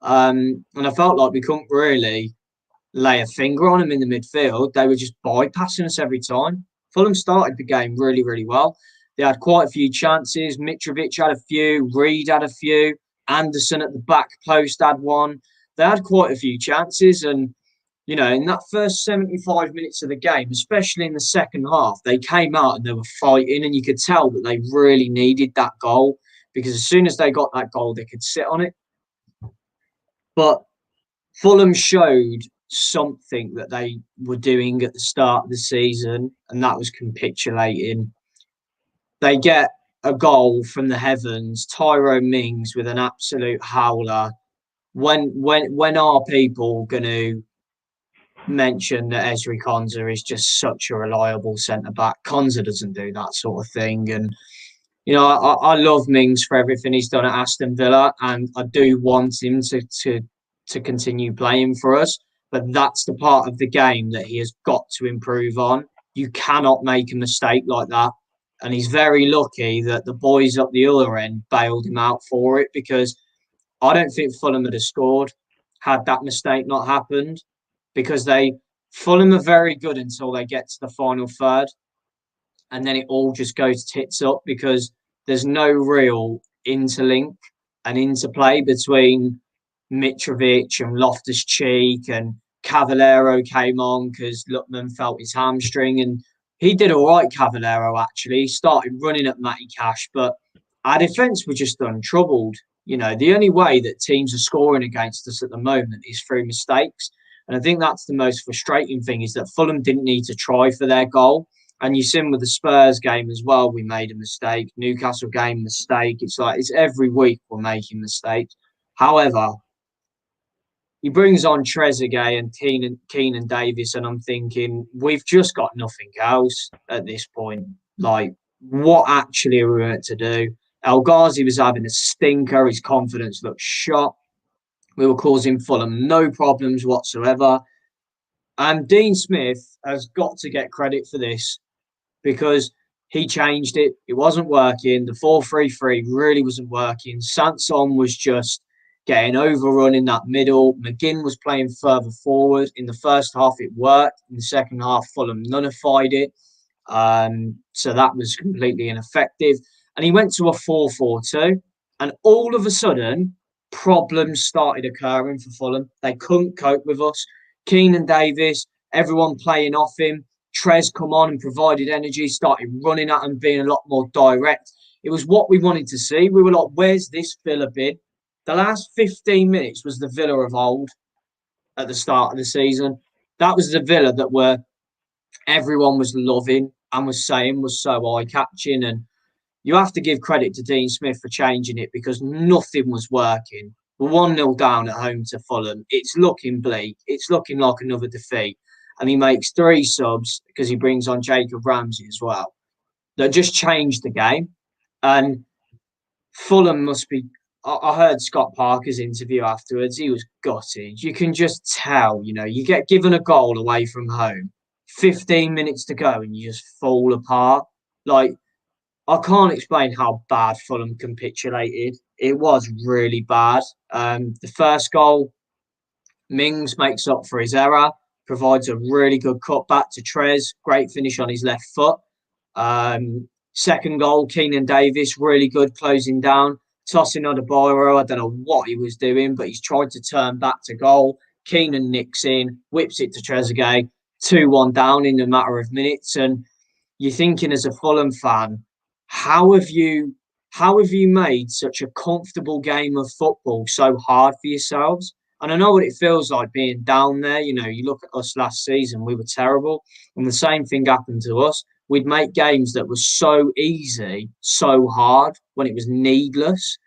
And I felt like we couldn't really lay a finger on him in the midfield. They were just bypassing us every time. Fulham started the game really, really well. They had quite a few chances. Mitrovic had a few. Reed had a few. Anderson at the back post had one. They had quite a few chances. And, you know, in that first 75 minutes of the game, especially in the second half, they came out and they were fighting. And you could tell that they really needed that goal, because as soon as they got that goal, they could sit on it. But Fulham showed something that they were doing at the start of the season, and that was capitulating. They get a goal from the heavens, Tyrone Mings with an absolute howler. When are people going to mention that Ezri Konsa is just such a reliable centre back? Konsa doesn't do that sort of thing, and you know I love Mings for everything he's done at Aston Villa, and I do want him to continue playing for us. But that's the part of the game that he has got to improve on. You cannot make a mistake like that. And he's very lucky that the boys up the other end bailed him out for it, because I don't think Fulham would have scored had that mistake not happened, because Fulham are very good until they get to the final third. And then it all just goes tits up, because there's no real interlink and interplay between Mitrovic and Loftus-Cheek, and Cavallero came on because Lookman felt his hamstring, and he did all right, Cavallero, actually. He started running at Matty Cash, but our defence were just untroubled. You know, the only way that teams are scoring against us at the moment is through mistakes. And I think that's the most frustrating thing, is that Fulham didn't need to try for their goal. And you've seen with the Spurs game as well, we made a mistake. Newcastle game, mistake. It's like it's every week we're making mistakes. However, he brings on Trezeguet and Keenan Davis, and I'm thinking, we've just got nothing else at this point. Like, what actually are we meant to do? El Ghazi was having a stinker. His confidence looked shot. We were causing Fulham no problems whatsoever. And Dean Smith has got to get credit for this because he changed it. It wasn't working. The 4-3-3 really wasn't working. Sanson was just getting overrun in that middle. McGinn was playing further forward. In the first half, it worked. In the second half, Fulham nullified it. So that was completely ineffective. And he went to a 4-4-2. And all of a sudden, problems started occurring for Fulham. They couldn't cope with us. Keenan Davis, everyone playing off him. Trez come on and provided energy, started running at him, being a lot more direct. It was what we wanted to see. We were like, where's this Villa been? The last 15 minutes was the Villa of old at the start of the season. That was the Villa that everyone was loving and was saying was so eye-catching. And you have to give credit to Dean Smith for changing it because nothing was working. We're 1-0 down at home to Fulham. It's looking bleak. It's looking like another defeat. And he makes 3 subs because he brings on Jacob Ramsey as well. That just changed the game. And Fulham must be... I heard Scott Parker's interview afterwards. He was gutted. You can just tell, you get given a goal away from home, 15 minutes to go, and you just fall apart. Like, I can't explain how bad Fulham capitulated. It was really bad. The first goal, Mings makes up for his error, provides a really good cutback to Trez. Great finish on his left foot. Second goal, Keenan Davis, really good closing down. Tossing on Adebayo, I don't know what he was doing, but he's tried to turn back to goal. Keenan nicks in, whips it to Trezeguet, 2-1 down in a matter of minutes. And you're thinking as a Fulham fan, how have you made such a comfortable game of football so hard for yourselves? And I know what it feels like being down there. You look at us last season, we were terrible. And the same thing happened to us. We'd make games that were so easy, so hard when it was needless.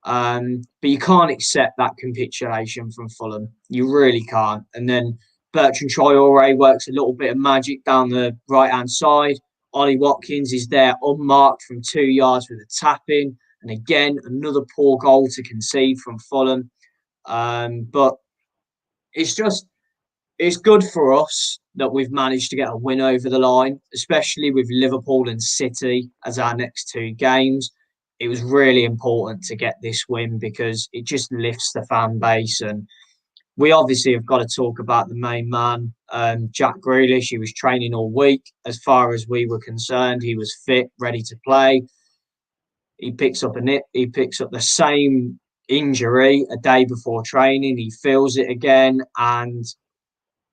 But you can't accept that capitulation from Fulham. You really can't. And then Bertrand Traore works a little bit of magic down the right-hand side. Ollie Watkins is there unmarked from 2 yards with a tap-in. And again, another poor goal to concede from Fulham. But it's good for us that we've managed to get a win over the line, especially with Liverpool and City as our next 2 games. It was really important to get this win because it just lifts the fan base. And we obviously have got to talk about the main man, Jack Grealish. He was training all week. As far as we were concerned, he was fit, ready to play. He picks up the same injury a day before training. He feels it again, and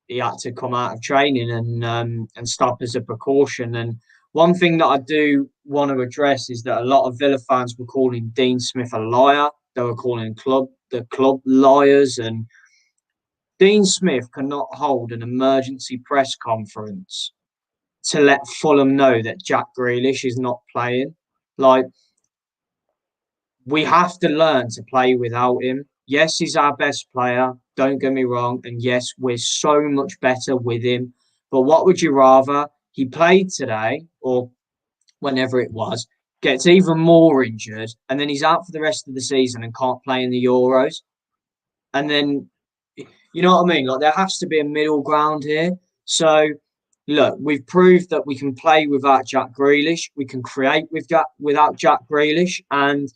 he had to come out of training and stop as a precaution. And one thing that I do want to address is that a lot of Villa fans were calling Dean Smith a liar. They were calling the club liars. And Dean Smith cannot hold an emergency press conference to let Fulham know that Jack Grealish is not playing. Like, we have to learn to play without him. Yes, he's our best player. Don't get me wrong. And yes, we're so much better with him. But what would you rather? He played today or whenever it was, gets even more injured, and then he's out for the rest of the season and can't play in the Euros. And then, you know what I mean? Like, there has to be a middle ground here. So, look, we've proved that we can play without Jack Grealish. We can create without Jack Grealish. And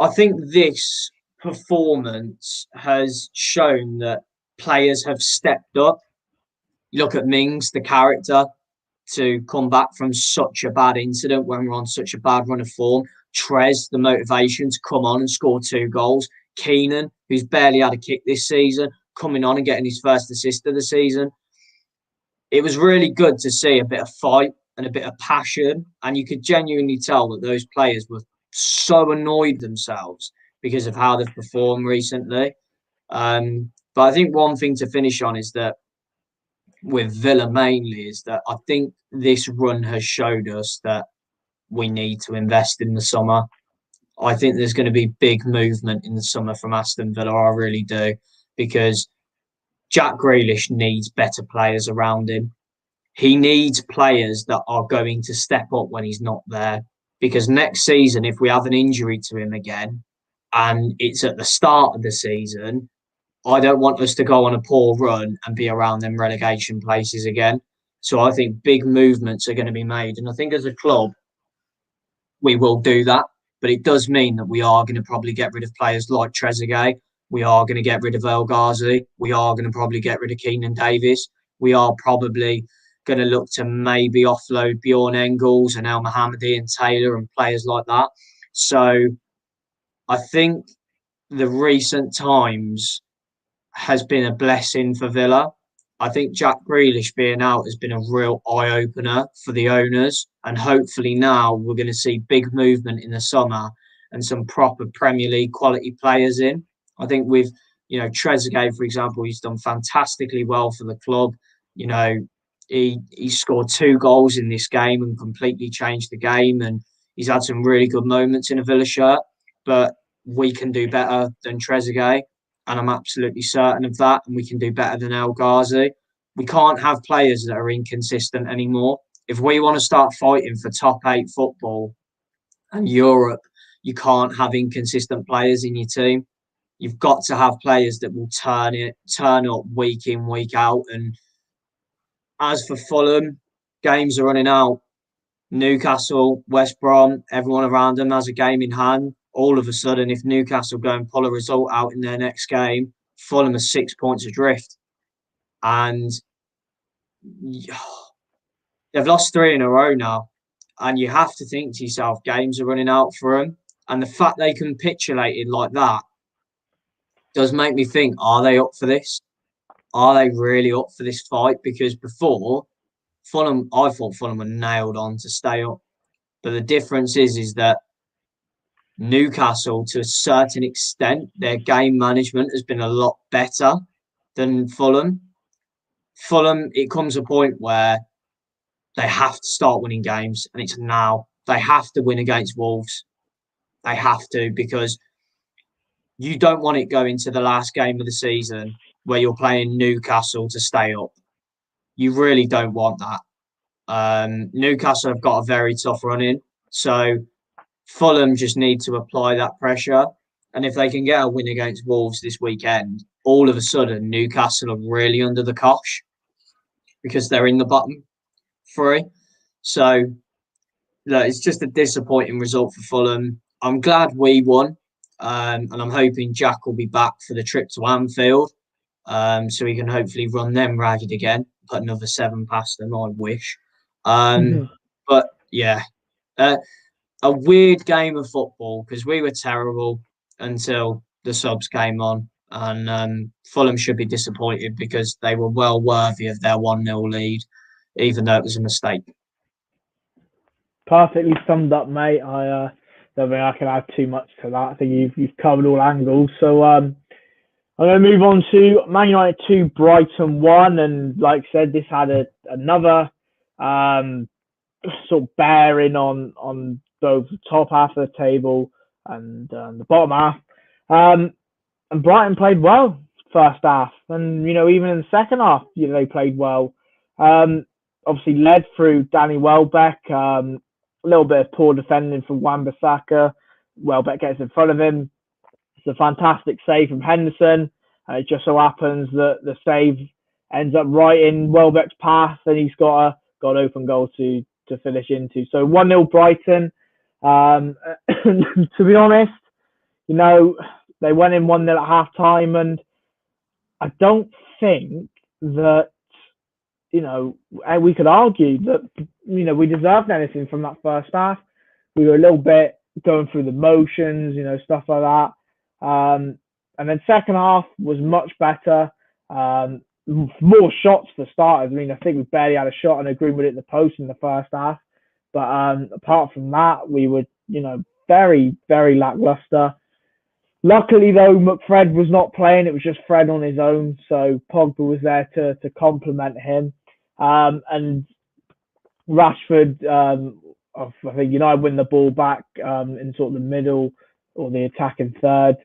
I think this performance has shown that players have stepped up. You look at Mings, the character, to come back from such a bad incident when we're on such a bad run of form. Trez, the motivation to come on and score 2 goals. Keenan, who's barely had a kick this season, coming on and getting his first assist of the season. It was really good to see a bit of fight and a bit of passion. And you could genuinely tell that those players were so annoyed themselves because of how they've performed recently. But I think one thing to finish on is that with Villa mainly is that I think this run has showed us that we need to invest in the summer. I think there's going to be big movement in the summer from Aston Villa. I really do. because Jack Grealish needs better players around him. He needs players that are going to step up when he's not there. Because next season, if we have an injury to him again, and it's at the start of the season, I don't want us to go on a poor run and be around them relegation places again. So I think big movements are going to be made. And I think as a club, we will do that. But it does mean that we are going to probably get rid of players like Trezeguet. We are going to get rid of El Ghazi. We are going to probably get rid of Keenan Davis. We are probably going to look to maybe offload Bjorn Engels and El Mohammadi and Taylor and players like that. So I think the recent times has been a blessing for Villa. I think Jack Grealish being out has been a real eye-opener for the owners. And hopefully now we're going to see big movement in the summer and some proper Premier League quality players in. I think with, Trezeguet, for example, he's done fantastically well for the club. He scored 2 goals in this game and completely changed the game. And he's had some really good moments in a Villa shirt. But we can do better than Trezeguet. And I'm absolutely certain of that. And we can do better than El Ghazi. We can't have players that are inconsistent anymore. If we want to start fighting for top 8 football and Europe, you can't have inconsistent players in your team. You've got to have players that will turn up week in, week out. And as for Fulham, games are running out. Newcastle, West Brom, everyone around them has a game in hand. All of a sudden, if Newcastle go and pull a result out in their next game, Fulham are 6 points adrift. And they've lost 3 in a row now. And you have to think to yourself, games are running out for them. And the fact they capitulated like that does make me think, are they up for this? Are they really up for this fight? Because before, I thought Fulham were nailed on to stay up. But the difference is that Newcastle, to a certain extent, their game management has been a lot better than Fulham. Fulham, it comes a point where they have to start winning games, and it's now. They have to win against Wolves. They have to, because you don't want it going to the last game of the season where you're playing Newcastle to stay up. You really don't want that. Newcastle have got a very tough run in. So Fulham just need to apply that pressure. And if they can get a win against Wolves this weekend, all of a sudden Newcastle are really under the cosh because they're in the bottom 3. So look, it's just a disappointing result for Fulham. I'm glad we won. And I'm hoping Jack will be back for the trip to Anfield. So he can hopefully run them ragged again, put another 7 past them, I wish. But yeah, a weird game of football because we were terrible until the subs came on. And Fulham should be disappointed because they were well worthy of their 1-0 lead, even though it was a mistake. Perfectly summed up, mate. I don't think I can add too much to that. I think you've covered all angles. So I'm going to move on to Man United 2, Brighton 1. And like I said, this had another sort of bearing on both the top half of the table and the bottom half. And Brighton played well first half. And, even in the second half, they played well. Obviously led through Danny Welbeck. A little bit of poor defending from Wan-Bissaka. Welbeck gets in front of him. It's a fantastic save from Henderson. It just so happens that the save ends up right in Welbeck's path, and he's got an open goal to finish into. So 1-0 Brighton. To be honest, they went in 1-0 at half time, and I don't think that, we could argue that, we deserved anything from that first half. We were a little bit going through the motions, stuff like that. And then second half was much better. More shots for starters. I think we barely had a shot on a Greenwood at the post in the first half. But apart from that, we were, very, very lackluster. Luckily, though, McFred was not playing. It was just Fred on his own. So Pogba was there to complement him. And Rashford, I think United win the ball back in sort of the middle or the attacking third.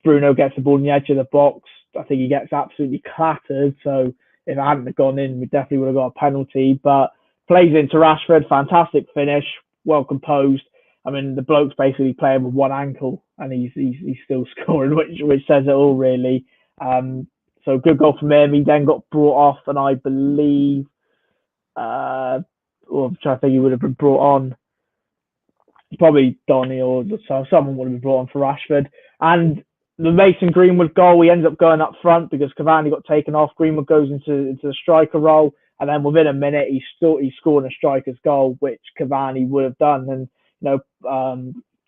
Bruno gets the ball on the edge of the box. I think he gets absolutely clattered. So if it hadn't gone in, we definitely would have got a penalty. But plays into Rashford, fantastic finish, well composed. I mean, the bloke's basically playing with one ankle, and he's still scoring, which says it all really. So good goal from him. He then got brought off, and I believe, I'm trying to think, he would have been brought on. Probably Donny or so. Someone would have been brought on for Rashford. And the Mason Greenwood goal, he ends up going up front because Cavani got taken off. Greenwood goes into the striker role, and then within a minute, he's scoring a striker's goal, which Cavani would have done. And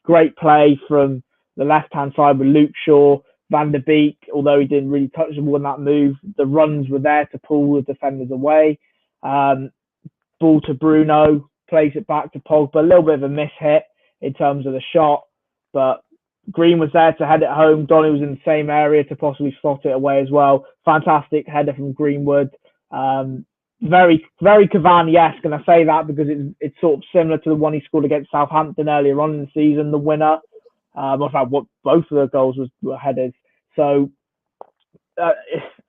great play from the left-hand side with Luke Shaw. Van der Beek, although he didn't really touch the ball in that move, the runs were there to pull the defenders away. Ball to Bruno, plays it back to Pogba. A little bit of a miss hit in terms of the shot, but Green was there to head it home. Donny was in the same area to possibly slot it away as well. Fantastic header from Greenwood. Very, very Cavani-esque, and I say that because it's sort of similar to the one he scored against Southampton earlier on in the season, the winner. In fact, what both of the goals were headers. So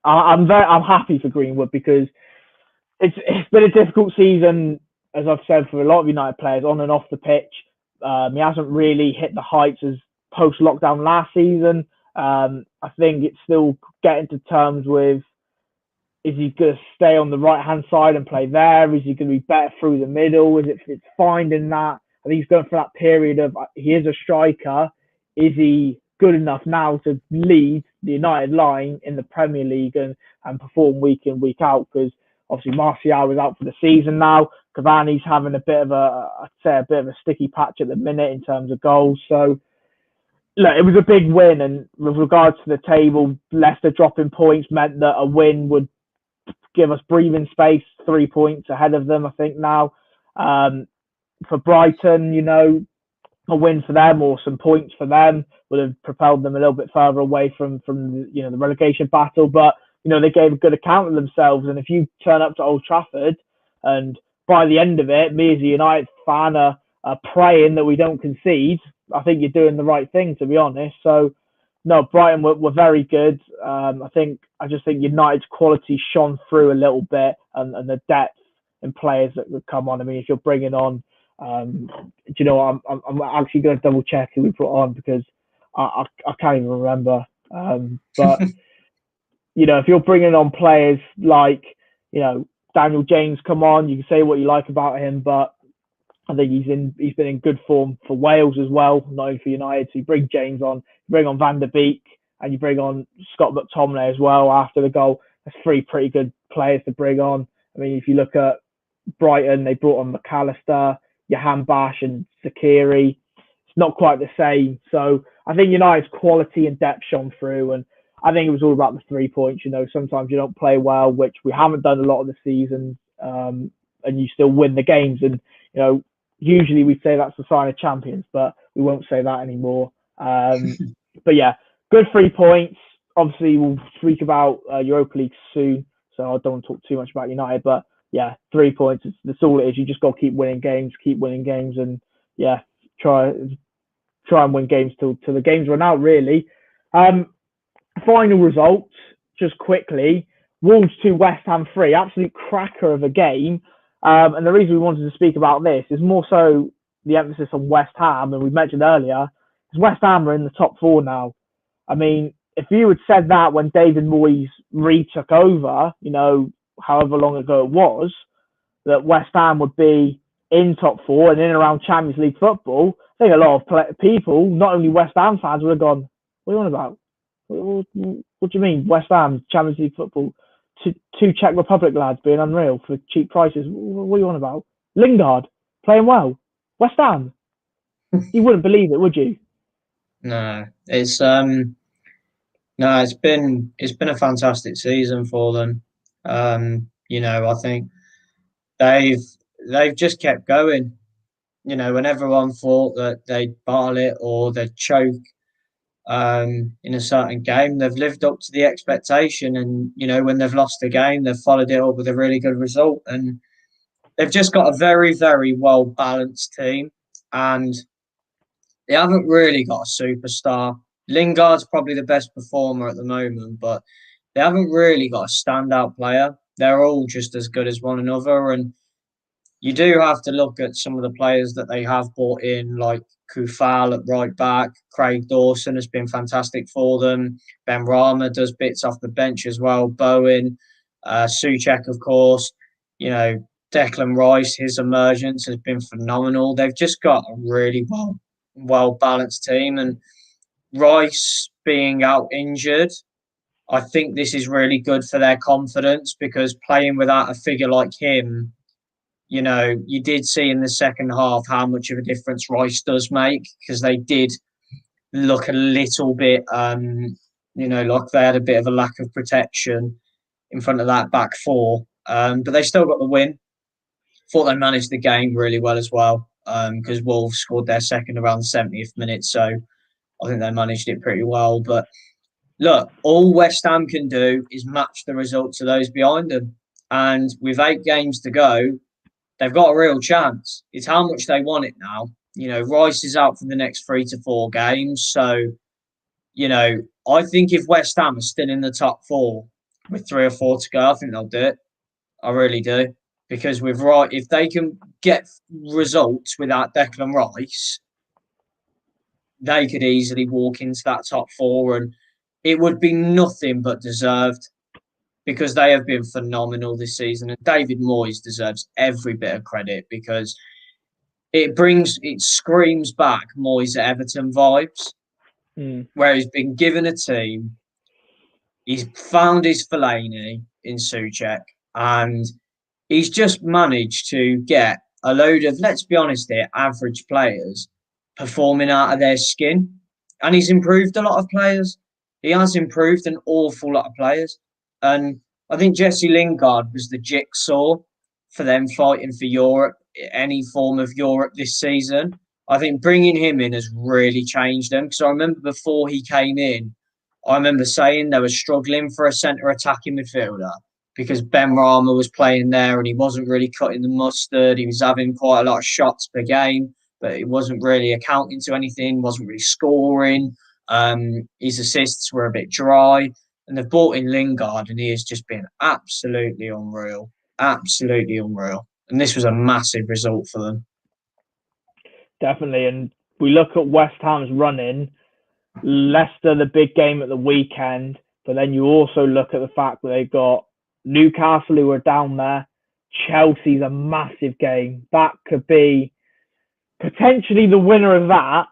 I'm happy for Greenwood because it's been a difficult season, as I've said, for a lot of United players on and off the pitch. He hasn't really hit the heights as post-lockdown last season. I think it's still getting to terms with, is he going to stay on the right-hand side and play there? Is he going to be better through the middle? It's finding that. I think he's going for that period of, he is a striker. Is he good enough now to lead the United line in the Premier League and perform week in, week out? Because obviously Martial is out for the season now. Cavani's having a bit of a sticky patch at the minute in terms of goals. So look, it was a big win, and with regards to the table, Leicester dropping points meant that a win would give us breathing space, 3 points ahead of them, I think now. For Brighton, a win for them or some points for them would have propelled them a little bit further away from the relegation battle. But they gave a good account of themselves, and if you turn up to Old Trafford and by the end of it, me as a United fan are praying that we don't concede, I think you're doing the right thing, to be honest. So no, Brighton were very good. I just think United's quality shone through a little bit, and the depth in players that would come on. I mean, if you're bringing on, do you know what? I'm actually going to double check who we put on because I can't even remember. But if you're bringing on players like Daniel James, come on, you can say what you like about him, but I think he's been in good form for Wales as well, not only for United. So you bring James on, you bring on Van der Beek, and you bring on Scott McTominay as well after the goal. That's 3 pretty good players to bring on. I mean, if you look at Brighton, they brought on McAllister, Johan Bash, and Zakiri. It's not quite the same. So I think United's quality and depth shone through, and I think it was all about the 3 points. Sometimes you don't play well, which we haven't done a lot of the season, and you still win the games. And usually we say that's the sign of champions, but we won't say that anymore. But yeah, good 3 points. Obviously, we'll speak about Europa League soon, so I don't want to talk too much about United. But yeah, 3 points. That's all it is. You just got to keep winning games, and yeah, try and win games till the games run out. Really. Final results, just quickly. Wolves 2, West Ham 3. Absolute cracker of a game. And the reason we wanted to speak about this is more so the emphasis on West Ham, and we mentioned earlier, is West Ham are in the top 4 now. I mean, if you had said that when David Moyes retook over, however long ago it was, that West Ham would be in top 4 and in and around Champions League football, I think a lot of people, not only West Ham fans, would have gone, what are you on about? What do you mean, West Ham, Champions League football? Two Czech Republic lads being unreal for cheap prices. What are you on about? Lingard playing well. West Ham. You wouldn't believe it, would you? No, it's been a fantastic season for them. I think they've just kept going. When everyone thought that they'd bottle it or they'd choke in a certain game, they've lived up to the expectation, and when they've lost a game, they've followed it up with a really good result, and they've just got a very, very well balanced team, and they haven't really got a superstar. Lingard's probably the best performer at the moment, but they haven't really got a standout player. They're all just as good as one another, and you do have to look at some of the players that they have brought in, like Kufal at right back. Craig Dawson has been fantastic for them. Ben Rama does bits off the bench as well. Bowen, Suchek, of course. You know, Declan Rice, his emergence has been phenomenal. They've just got a really well balanced team, and Rice being out injured, I think this is really good for their confidence because playing without a figure like him, you know, you did see in the second half how much of a difference Rice does make because they did look a little bit, like they had a bit of a lack of protection in front of that back four. But they still got the win. Thought they managed the game really well as well because Wolves scored their second around the 70th minute. So I think they managed it pretty well. But look, all West Ham can do is match the results of those behind them. And with 8 games to go, they've got a real chance. It's how much they want it now. You know, Rice is out for the next 3 to 4 games. So, you know, I think if West Ham are still in the top 4 with 3 or 4 to go, I think they'll do it. I really do. Because with Rice, if they can get results without Declan Rice, they could easily walk into that top 4 and it would be nothing but deserved because they have been phenomenal this season. And David Moyes deserves every bit of credit because it screams back Moyes at Everton vibes, where he's been given a team, he's found his Fellaini in Souček, and he's just managed to get a load of, let's be honest here, average players performing out of their skin. And he's improved a lot of players. He has improved an awful lot of players. And I think Jesse Lingard was the jigsaw for them fighting for Europe, any form of Europe this season. I think bringing him in has really changed them. Because I remember before he came in, I remember saying they were struggling for a centre attacking midfielder because Ben Rama was playing there and he wasn't really cutting the mustard. He was having quite a lot of shots per game, but it wasn't really accounting to anything, wasn't really scoring. His assists were a bit dry. And they've brought in Lingard and he has just been absolutely unreal. Absolutely unreal. And this was a massive result for them. Definitely. And we look at West Ham's running, Leicester, the big game at the weekend, but then you also look at the fact that they've got Newcastle, who are down there. Chelsea's a massive game. That could be potentially the winner of that.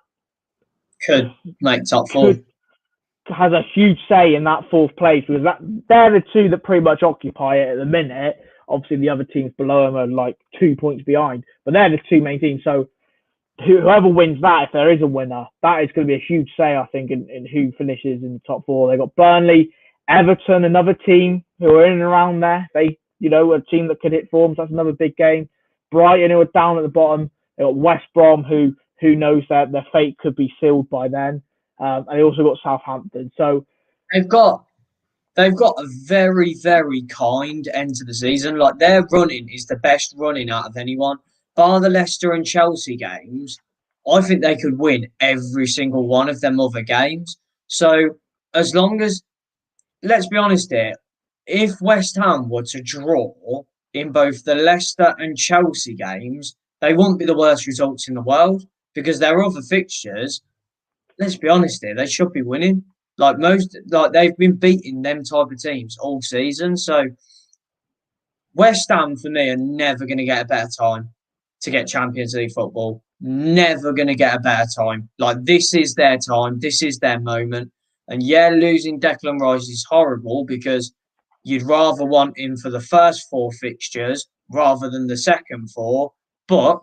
Could make top 4. Has a huge say in that 4th place because they're the two that pretty much occupy it at the minute. Obviously, the other teams below them are like 2 points behind, but they're the 2 main teams. So whoever wins that, if there is a winner, that is going to be a huge say, I think, in who finishes in the top 4. They've got Burnley, Everton, another team who are in and around there. They, a team that could hit forms. That's another big game. Brighton, who are down at the bottom. They've got West Brom, who knows that their fate could be sealed by then. And they also got Southampton. So they've got a very, very kind end to the season. Like their running is the best running out of anyone. Bar the Leicester and Chelsea games, I think they could win every single one of them other games. So as long as, let's be honest here, if West Ham were to draw in both the Leicester and Chelsea games, they wouldn't be the worst results in the world because their other fixtures, let's be honest here, they should be winning. Like they've been beating them type of teams all season. So West Ham for me are never going to get a better time to get Champions League football. Never going to get a better time. Like this is their time. This is their moment. And yeah, losing Declan Rice is horrible because you'd rather want him for the first 4 fixtures rather than the second 4. But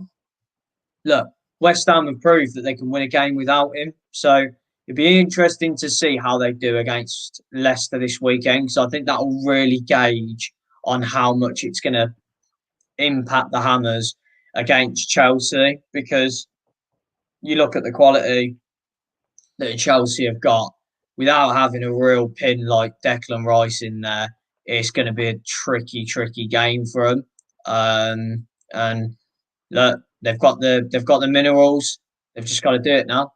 look, West Ham have proved that they can win a game without him. So it'd be interesting to see how they do against Leicester this weekend because I think that will really gauge on how much it's going to impact the Hammers against Chelsea because you look at the quality that Chelsea have got without having a real pin like Declan Rice in there. It's going to be a tricky, tricky game for them. And look, they've got the minerals. They've just got to do it now.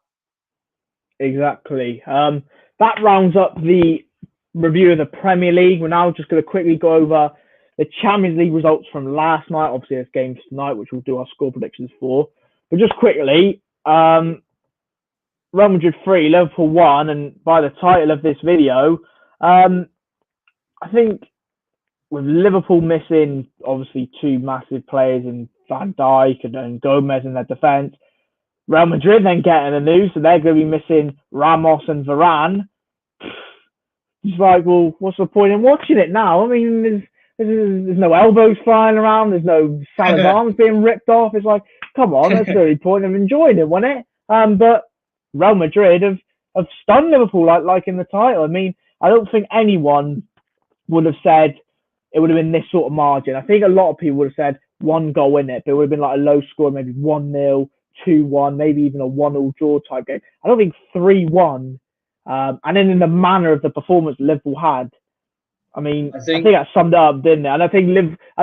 Exactly. That rounds up the review of the Premier League. We're now just going to quickly go over the Champions League results from last night. Obviously, there's games tonight, which we'll do our score predictions for. But just quickly, Real Madrid 3, Liverpool 1, and by the title of this video, I think with Liverpool missing obviously two massive players in Van Dijk and Gomez in their defence, Real Madrid then getting the news, so they're going to be missing Ramos and Varane. It's like, well, what's the point in watching it now? I mean, there's no elbows flying around, there's no Salah's arms being ripped off. It's like, come on, that's the only point of enjoying it, wasn't it? But Real Madrid have stunned Liverpool like in the title. I mean, I don't think anyone would have said it would have been this sort of margin. I think a lot of people would have said one goal in it, but it would have been like a low score, maybe 1-0, 2-1, maybe even a 1-1 draw type game. I don't think 3-1, and then in the manner of the performance Liverpool had, I mean, I think that summed it up, didn't it? And I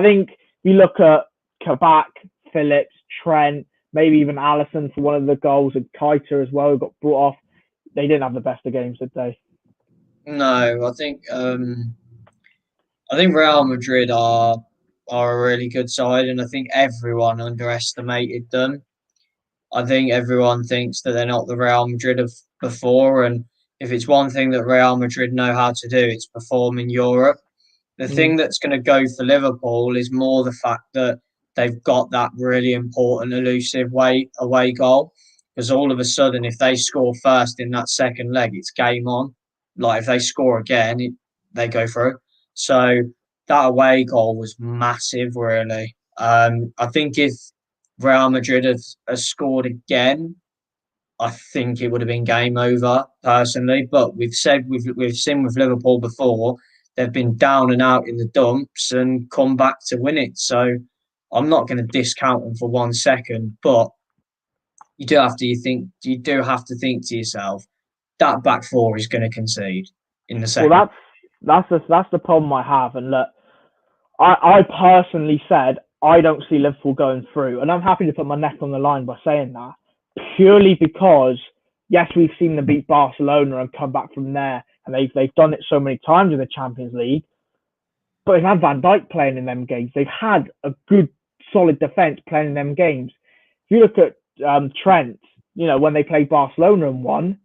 think you look at Kabak, Phillips, Trent, maybe even Alisson for one of the goals, and Keita as well, who got brought off. They didn't have the best of games, did they? No, I think Real Madrid are a really good side, and I think everyone underestimated them. I think everyone thinks that they're not the Real Madrid of before, and if it's one thing that Real Madrid know how to do, it's perform in Europe. The thing that's going to go for Liverpool is more the fact that they've got that really important elusive away goal. Because all of a sudden, if they score first in that second leg, it's game on. Like if they score again, they go through. So that away goal was massive, really. I think if Real Madrid has scored again, I think it would have been game over personally. But we've seen with Liverpool before, they've been down and out in the dumps and come back to win it. So I'm not going to discount them for 1 second, but you do have to think to yourself that back four is going to concede in the second. Well, that's the problem I have, and look, I personally said I don't see Liverpool going through, and I'm happy to put my neck on the line by saying that, purely because yes, we've seen them beat Barcelona and come back from there, and they've done it so many times in the Champions League. But they've had Van Dijk playing in them games. They've had a good, solid defense playing in them games. If you look at Trent, when they played Barcelona and won,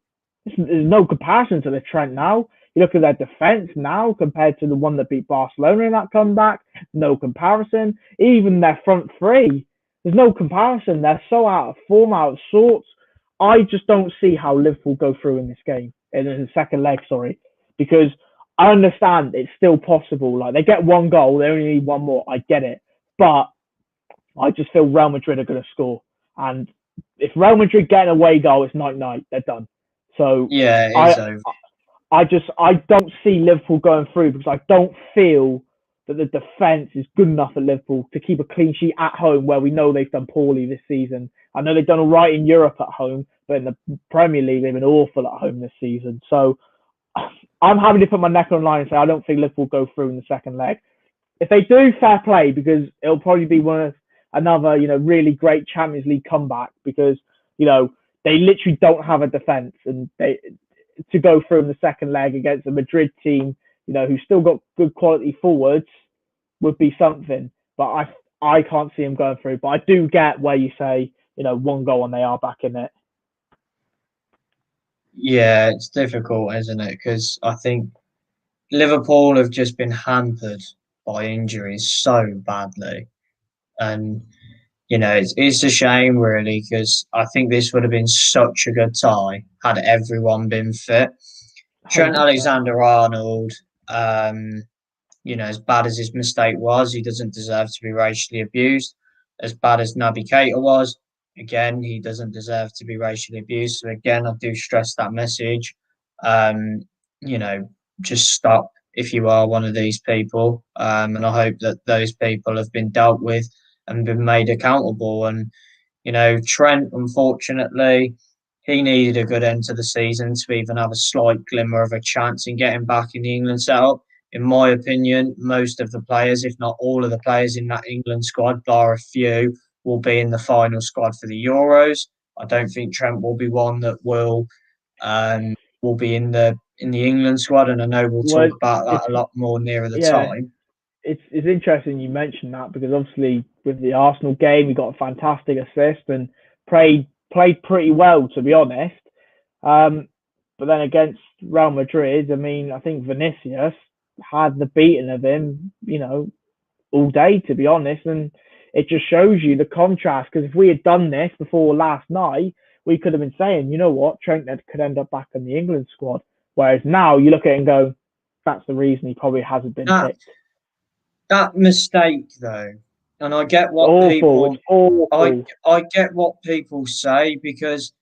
there's no comparison to the Trent now. You look at their defense now compared to the one that beat Barcelona in that comeback, no comparison. Even their front three, there's no comparison. They're so out of form, out of sorts. I just don't see how Liverpool go through in this game, in the second leg, because I understand it's still possible. Like, they get one goal, they only need one more. I get it. But I just feel Real Madrid are going to score. And if Real Madrid get an away goal, it's night-night. They're done. So yeah, it's over. I don't see Liverpool going through because I don't feel that the defence is good enough at Liverpool to keep a clean sheet at home, where we know they've done poorly this season. I know they've done all right in Europe at home, but in the Premier League, they've been awful at home this season. So I'm happy to put my neck on the line and say I don't think Liverpool go through in the second leg. If they do, fair play, because it'll probably be another really great Champions League comeback, because they literally don't have a defence, and to go through in the second leg against a Madrid team, who's still got good quality forwards, would be something. But I can't see them going through. But I do get where you say, one goal and they are back in it. Yeah, it's difficult, isn't it? Because I think Liverpool have just been hampered by injuries so badly. And, it's a shame, really, because I think this would have been such a good tie had everyone been fit. Trent 100%. Alexander-Arnold, as bad as his mistake was, he doesn't deserve to be racially abused. As bad as Naby Keita was, again, he doesn't deserve to be racially abused. So again, I do stress that message. Just stop if you are one of these people. And I hope that those people have been dealt with and been made accountable. And, Trent, unfortunately, he needed a good end to the season to even have a slight glimmer of a chance in getting back in the England setup. In my opinion, most of the players, if not all of the players in that England squad, bar a few, will be in the final squad for the Euros. I don't think Trent will be one that will will be in the England squad, and I know we'll Well, talk about it's that a lot more nearer the yeah, time. it's interesting you mentioned that because obviously with the Arsenal game, he got a fantastic assist and played pretty well to be honest. Um, but then against Real Madrid, I mean, I think Vinicius had the beating of him, all day to be honest, and it just shows you the contrast. Because if we had done this before last night, we could have been saying, you know what, Trent could end up back in the England squad. Whereas now you look at it and go, that's the reason he probably hasn't been That picked. that mistake though, and I get It's what awful. It's people I awful. I get what people say because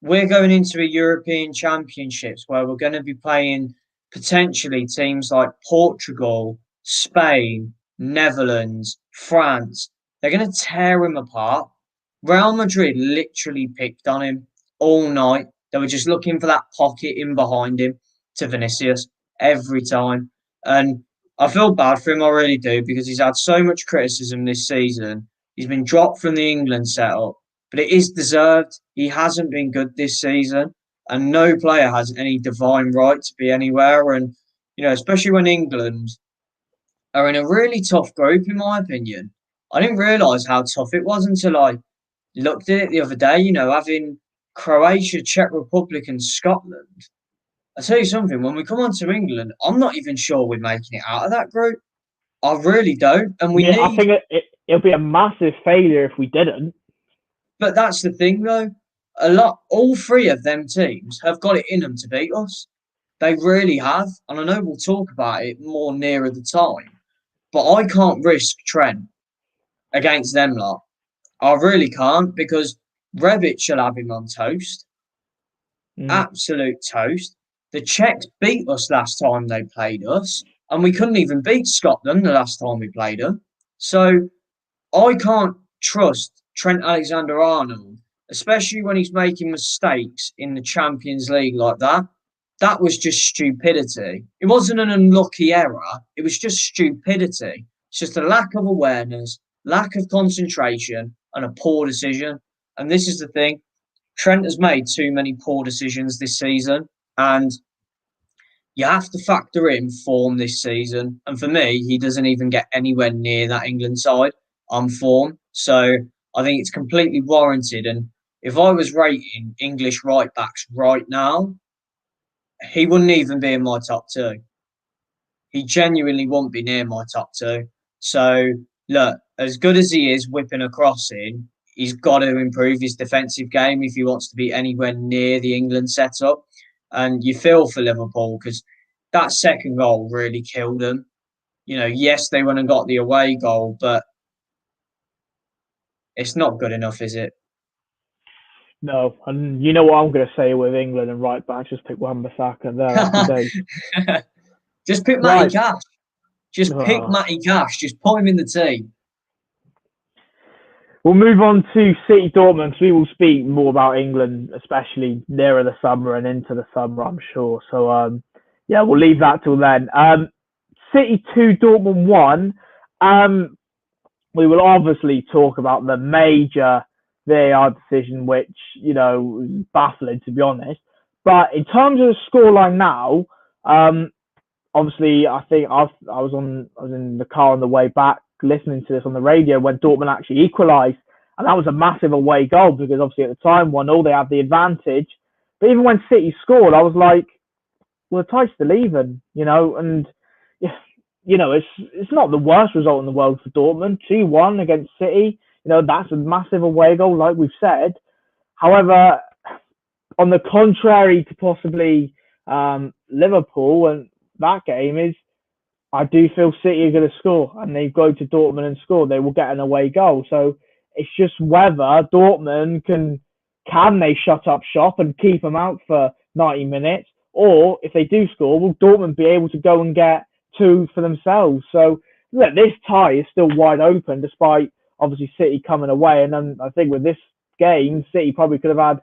we're going into a European Championships where we're going to be playing potentially teams like Portugal, Spain, Netherlands, France. They're going to tear him apart. Real Madrid literally picked on him all night. They were just looking for that pocket in behind him to Vinicius every time. And I feel bad for him, I really do, because he's had so much criticism this season. He's been dropped from the England setup, but it is deserved. He hasn't been good this season, and no player has any divine right to be anywhere. And, especially when England are in a really tough group, in my opinion. I didn't realise how tough it was until I looked at it the other day, having Croatia, Czech Republic, and Scotland. I tell you something, when we come on to England, I'm not even sure we're making it out of that group. I really don't. And we Yeah, I need, think it'll be a massive failure if we didn't. but that's the thing though. All three of them teams have got it in them to beat us. They really have. And I know we'll talk about it more nearer the time, but I can't risk Trent against them lot. I really can't because Rebic shall have him on toast. Mm. Absolute toast. The Czechs beat us last time they played us, and we couldn't even beat Scotland the last time we played them. So I can't trust Trent Alexander-Arnold, especially when he's making mistakes in the Champions League like that. That was just stupidity. It wasn't an unlucky error. It was just stupidity. It's just a lack of awareness, lack of concentration, and a poor decision. And this is the thing. Trent has made too many poor decisions this season, and you have to factor in form this season. And for me, he doesn't even get anywhere near that England side on form. So I think it's completely warranted. And if I was rating English right backs right now, he wouldn't even be in my top two. He genuinely won't be near my top two. So look, as good as he is whipping a crossing, he's got to improve his defensive game if he wants to be anywhere near the England setup. And you feel for Liverpool because that second goal really killed them. Yes, they went and got the away goal, but it's not good enough, is it? No, and you know what I'm going to say with England and right back, just pick Wan-Bissaka. They're happy days. Just pick Matty Right. Cash. Just pick Matty Cash. Just put him in the team. We'll move on to City Dortmund. So we will speak more about England, especially nearer the summer and into the summer, I'm sure. So, yeah, we'll leave that till then. City 2, Dortmund 1. We will obviously talk about the major VAR decision, which, was baffling, to be honest. But in terms of the scoreline now, obviously, I think I was in the car on the way back listening to this on the radio when Dortmund actually equalised, and that was a massive away goal because obviously at the time 1-0 they had the advantage. But even when City scored, I was like, well, the tie's still even, and yeah, it's not the worst result in the world for Dortmund. 2-1 against City, that's a massive away goal, like we've said. However, on the contrary to possibly Liverpool and that game is, I do feel City are going to score, and they go to Dortmund and score. They will get an away goal. So it's just whether Dortmund can they shut up shop and keep them out for 90 minutes, or if they do score, will Dortmund be able to go and get two for themselves? So look, this tie is still wide open, despite obviously City coming away. And then I think with this game, City probably could have had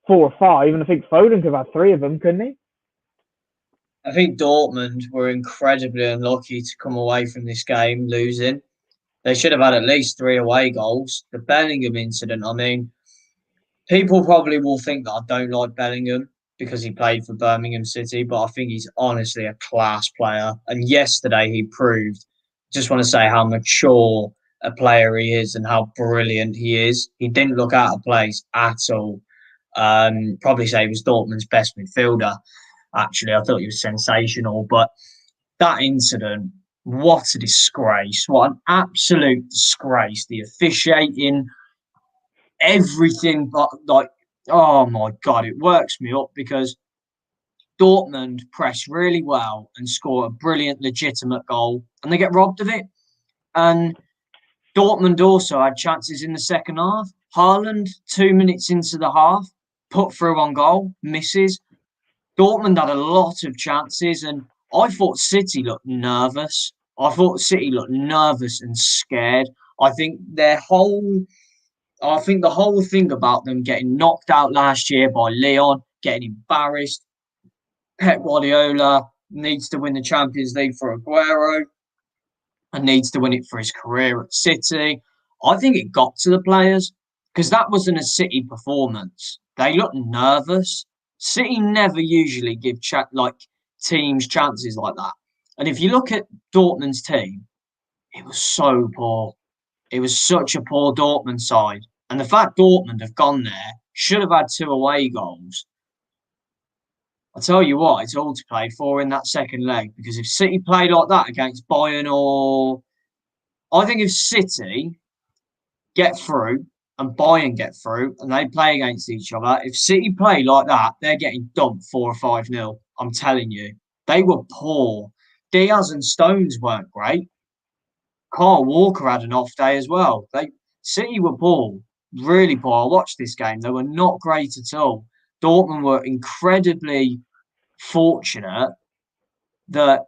4 or 5, and I think Foden could have had 3 of them, couldn't he? I think Dortmund were incredibly unlucky to come away from this game losing. They should have had at least 3 away goals. The Bellingham incident, I mean, people probably will think that I don't like Bellingham. because he played for Birmingham City, but I think he's honestly a class player. And yesterday he proved, just want to say how mature a player he is and how brilliant he is. He didn't look out of place at all. Probably say he was Dortmund's best midfielder. Actually, I thought he was sensational. But that incident, what a disgrace. What an absolute disgrace. The officiating, everything, but like, oh my God, it works me up because Dortmund press really well and score a brilliant, legitimate goal, and they get robbed of it. And Dortmund also had chances in the second half. Håland, 2 minutes into the half, put through on goal, misses. Dortmund had a lot of chances, and I thought City looked nervous. I thought City looked nervous and scared. I think the whole thing about them getting knocked out last year by Leon, getting embarrassed. Pep Guardiola needs to win the Champions League for Aguero and needs to win it for his career at City. I think it got to the players because that wasn't a City performance. They looked nervous. City never usually give teams chances like that. And if you look at Dortmund's team, it was so poor. It was such a poor Dortmund side. And the fact Dortmund have gone there, should have had 2 away goals. I'll tell you what, it's all to play for in that second leg. Because if City play like that against Bayern I think if City get through and Bayern get through and they play against each other, if City play like that, they're getting dumped 4 or 5-0. I'm telling you. They were poor. Diaz and Stones weren't great. Kyle Walker had an off day as well. City were poor, really poor. I watched this game. They were not great at all. Dortmund were incredibly fortunate that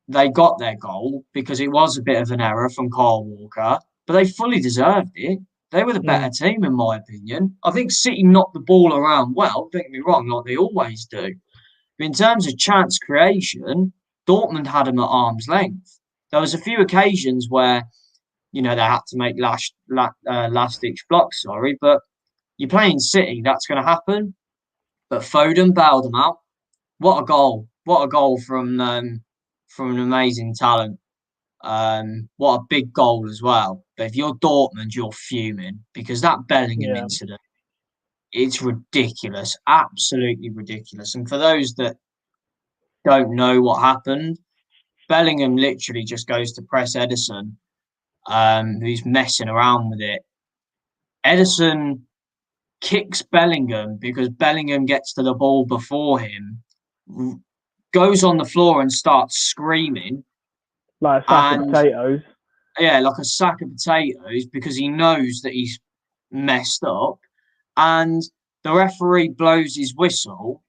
they got their goal because it was a bit of an error from Kyle Walker, but they fully deserved it. They were the better team, in my opinion. I think City knocked the ball around well, don't get me wrong, like they always do. But in terms of chance creation, Dortmund had them at arm's length. There was a few occasions where, they had to make last-ditch blocks, but you're playing City, that's going to happen. But Foden bailed them out. What a goal. What a goal from an amazing talent. What a big goal as well. But if you're Dortmund, you're fuming because that Bellingham incident, it's ridiculous. Absolutely ridiculous. And for those that don't know what happened, Bellingham literally just goes to press Ederson, who's messing around with it. Ederson kicks Bellingham because Bellingham gets to the ball before him, goes on the floor and starts screaming. Like a sack of potatoes. Yeah, like a sack of potatoes because he knows that he's messed up. And the referee blows his whistle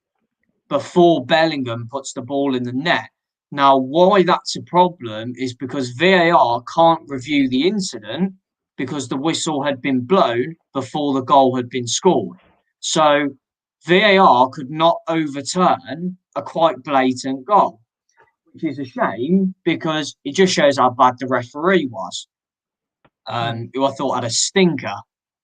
before Bellingham puts the ball in the net. Now, why that's a problem is because VAR can't review the incident because the whistle had been blown before the goal had been scored. So VAR could not overturn a quite blatant goal, which is a shame because it just shows how bad the referee was, who I thought had a stinker,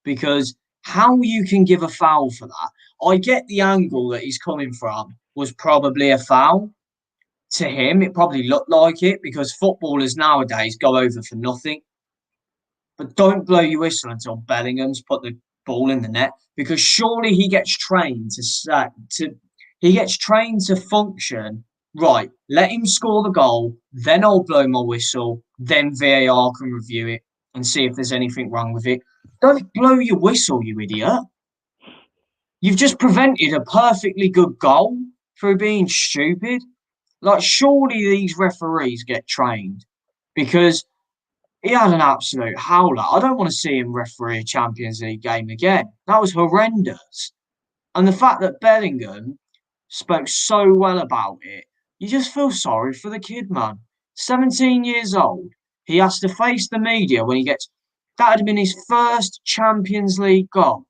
because how you can give a foul for that. I get the angle that he's coming from was probably a foul. To him, it probably looked like it because footballers nowadays go over for nothing. But don't blow your whistle until Bellingham's put the ball in the net, because surely he gets trained to function. Right, let him score the goal, then I'll blow my whistle, then VAR can review it and see if there's anything wrong with it. Don't blow your whistle, you idiot. You've just prevented a perfectly good goal through being stupid. Like, surely these referees get trained, because he had an absolute howler. I don't want to see him referee a Champions League game again. That was horrendous. And the fact that Bellingham spoke so well about it, you just feel sorry for the kid, man. 17 years old. He has to face the media when that had been his first Champions League goal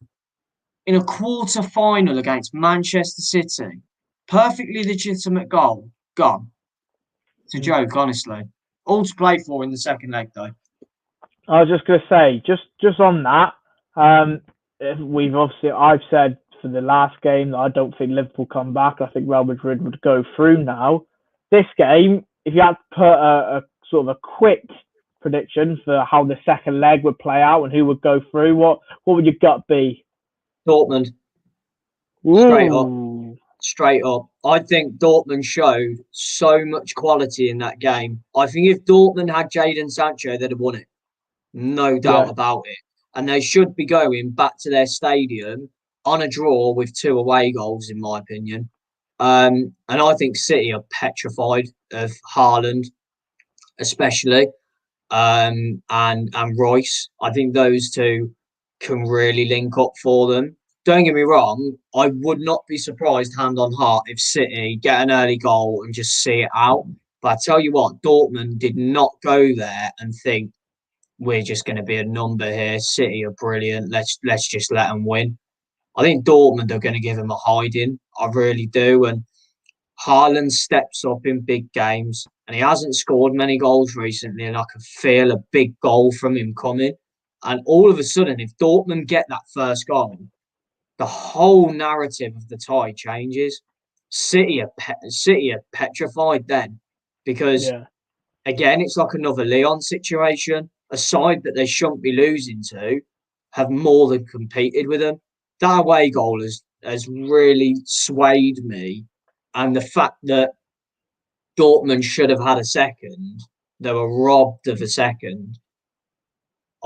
in a quarter-final against Manchester City. Perfectly legitimate goal. Gone. It's a joke, honestly. All to play for in the second leg, though. I was just going to say, just on that, I've said for the last game. I don't think Liverpool come back. I think Real Madrid would go through now. This game, if you had to put a sort of a quick prediction for how the second leg would play out and who would go through, what would your gut be? Dortmund, straight up. Ooh. Straight up. I think Dortmund showed so much quality in that game. I think if Dortmund had Jadon Sancho, they'd have won it. No doubt Yeah, about it. And they should be going back to their stadium on a draw with 2 away goals, in my opinion. And I think City are petrified of Haaland, especially, and Royce. I think those two can really link up for them. Don't get me wrong, I would not be surprised, hand on heart, if City get an early goal and just see it out. But I tell you what, Dortmund did not go there and think we're just going to be a number here. City are brilliant. Let's just let them win. I think Dortmund are going to give him a hiding. I really do. And Haaland steps up in big games, and he hasn't scored many goals recently. And I can feel a big goal from him coming. And all of a sudden, if Dortmund get that first goal, the whole narrative of the tie changes. City are petrified then, because yeah, again, it's like another Leon situation. A side that they shouldn't be losing to have more than competed with them. That away goal has really swayed me. And the fact that Dortmund should have had a second, they were robbed of a second.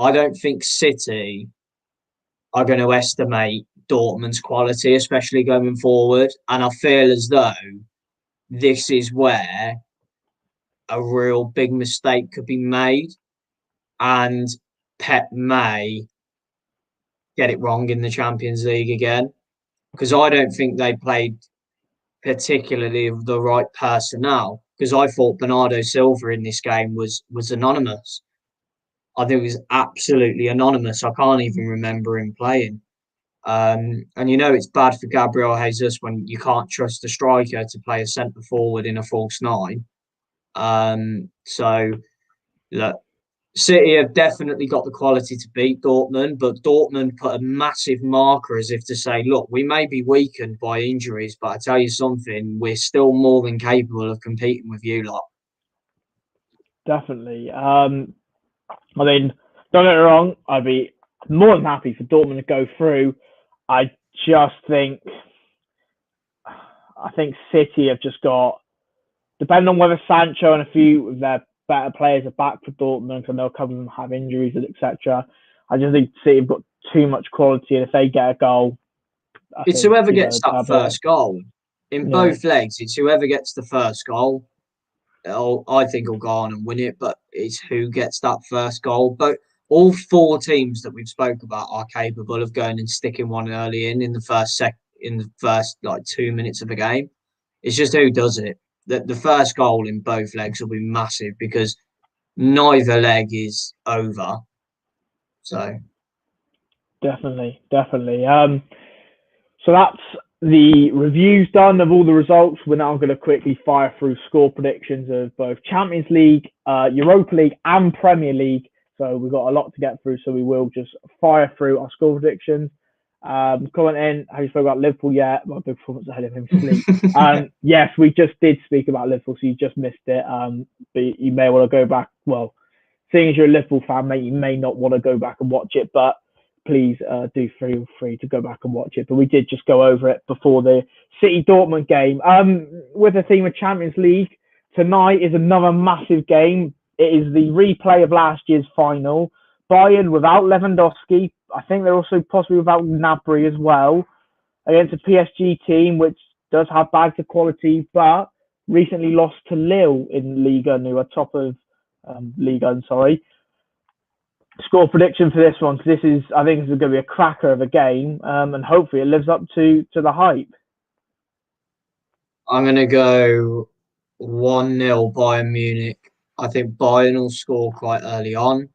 I don't think City are going to estimate Dortmund's quality, especially going forward. And I feel as though this is where a real big mistake could be made. And Pep may get it wrong in the Champions League again, because I don't think they played particularly the right personnel. Because I thought Bernardo Silva in this game was anonymous. I think it was absolutely anonymous. I can't even remember him playing. And it's bad for Gabriel Jesus when you can't trust a striker to play a centre forward in a false nine. So look, City have definitely got the quality to beat Dortmund, but Dortmund put a massive marker as if to say, look, we may be weakened by injuries, but I tell you something, we're still more than capable of competing with you lot. definitely. I mean, don't get me wrong, I'd be more than happy for Dortmund to go through. I just think, City have just got, depending on whether Sancho and a few of their better players are back for Dortmund, and they'll come and have injuries, etc. I just think City have got too much quality, and if they get a goal, It's whoever gets that first goal. In both legs, it's whoever gets the first goal. I think will go on and win it, but it's who gets that first goal. But all 4 teams that we've spoke about are capable of going and sticking one early in the first like 2 minutes of the game. It's just who does it. The first goal in both legs will be massive because neither leg is over. So definitely. So that's the reviews done of all the results. We're now going to quickly fire through score predictions of both Champions League, Europa League, and Premier League. So we've got a lot to get through. So we will just fire through our score predictions. Comment in, have you spoke about Liverpool yet? My big performance ahead of him sleep. Yes, we just did speak about Liverpool, so you just missed it. But you may want to go back. Well, seeing as you're a Liverpool fan, mate, you may not want to go back and watch it, but please do feel free to go back and watch it. But we did just go over it before the City Dortmund game. With the theme of Champions League, tonight is another massive game. It is the replay of last year's final. Bayern without Lewandowski. I think they're also possibly without Gnabry as well, against a PSG team which does have bags of quality, but recently lost to Lille in Liga, who are top of Liga. Sorry. Score prediction for this one, because I think this is going to be a cracker of a game, and hopefully it lives up to the hype. I'm going to go 1-0 Bayern Munich. I think Bayern will score quite early on.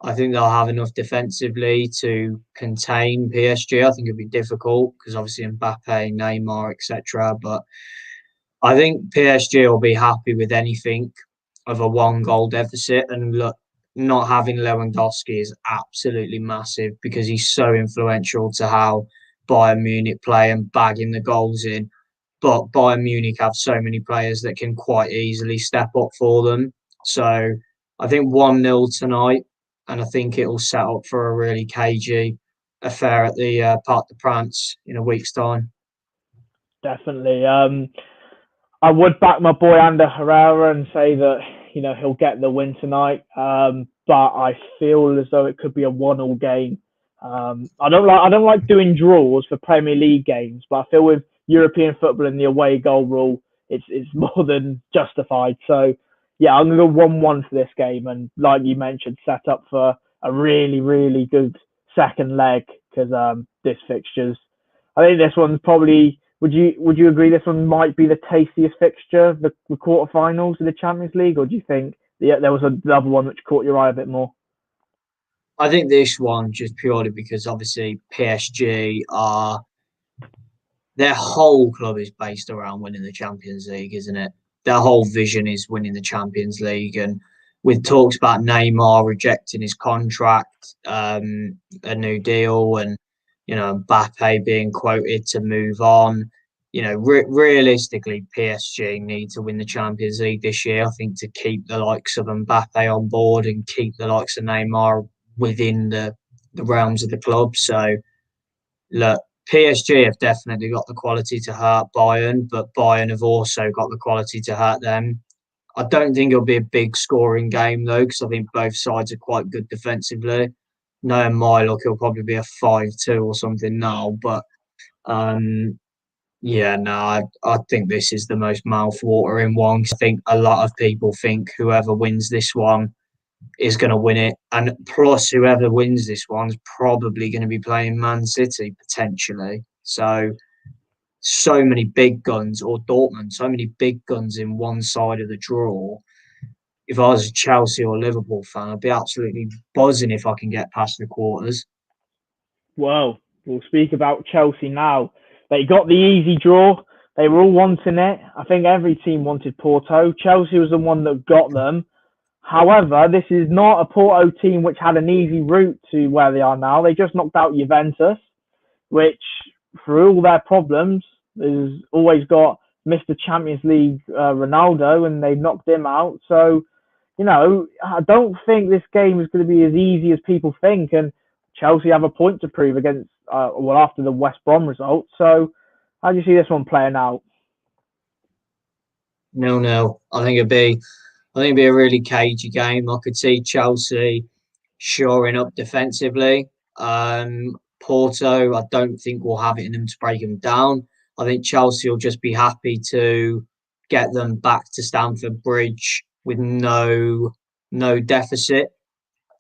I think they'll have enough defensively to contain PSG. I think it'll be difficult because obviously Mbappe, Neymar, etc. But I think PSG will be happy with anything of a 1-goal deficit. And look, not having Lewandowski is absolutely massive because he's so influential to how Bayern Munich play and bagging the goals in. But Bayern Munich have so many players that can quite easily step up for them. So I think 1-0 tonight, and I think it will set up for a really cagey affair at the Parc des Princes in a week's time. Definitely. I would back my boy Ander Herrera and say that he'll get the win tonight. But I feel as though it could be a 1-1 game. I don't like doing draws for Premier League games, but I feel with European football and the away goal rule, it's more than justified. So yeah, I'm gonna go 1-1 for this game, and like you mentioned, set up for a really really good second leg because this fixture's. I think this one's probably. Would you agree this one might be the tastiest fixture, the quarterfinals of the Champions League, or do you think there was another one which caught your eye a bit more? I think this one just purely because obviously PSG are their whole club is based around winning the Champions League, isn't it? Their whole vision is winning the Champions League, and with talks about Neymar rejecting his contract, a new deal, and Mbappe being quoted to move on. Realistically, PSG need to win the Champions League this year. I think to keep the likes of Mbappe on board and keep the likes of Neymar within the realms of the club. So look, PSG have definitely got the quality to hurt Bayern, but Bayern have also got the quality to hurt them. I don't think it'll be a big scoring game though, because I think both sides are quite good defensively. Knowing my luck, it'll probably be a 5-2 or something now. But yeah, no, I think this is the most mouth-watering one. I think a lot of people think whoever wins this one is going to win it. And plus, whoever wins this one is probably going to be playing Man City potentially. So many big guns, or Dortmund, so many big guns in one side of the draw. If I was a Chelsea or Liverpool fan, I'd be absolutely buzzing if I can get past the quarters. Well, we'll speak about Chelsea now. They got the easy draw. They were all wanting it. I think every team wanted Porto. Chelsea was the one that got them. However, this is not a Porto team which had an easy route to where they are now. They just knocked out Juventus, which, for all their problems, has always got Mr. Champions League Ronaldo, and they knocked him out. So, I don't think this game is going to be as easy as people think. And Chelsea have a point to prove against, after the West Brom result. So, how do you see this one playing out? 0-0. I think it'd be a really cagey game. I could see Chelsea shoring up defensively. Porto, I don't think will have it in them to break them down. I think Chelsea will just be happy to get them back to Stamford Bridge with no deficit.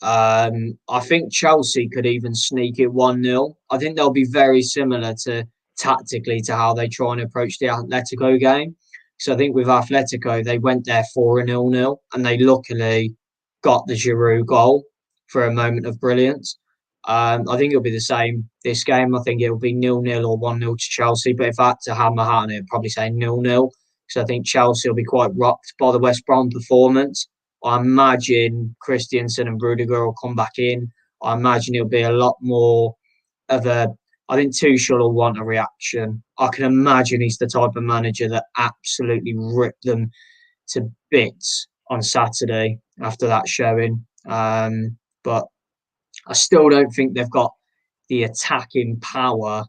I think Chelsea could even sneak it 1-0. I think they'll be very similar to tactically to how they try and approach the Atletico game. So I think with Atletico, they went there for a 0-0 and they luckily got the Giroud goal for a moment of brilliance. I think it'll be the same this game. I think it'll be 0-0 or 1-0 to Chelsea. But if I had to have my hat on it, I'd probably say 0-0 because I think Chelsea will be quite rocked by the West Brom performance. I imagine Christensen and Rudiger will come back in. I imagine it'll be a lot more of a. I think Tuchel will want a reaction. I can imagine he's the type of manager that absolutely ripped them to bits on Saturday after that showing. But I still don't think they've got the attacking power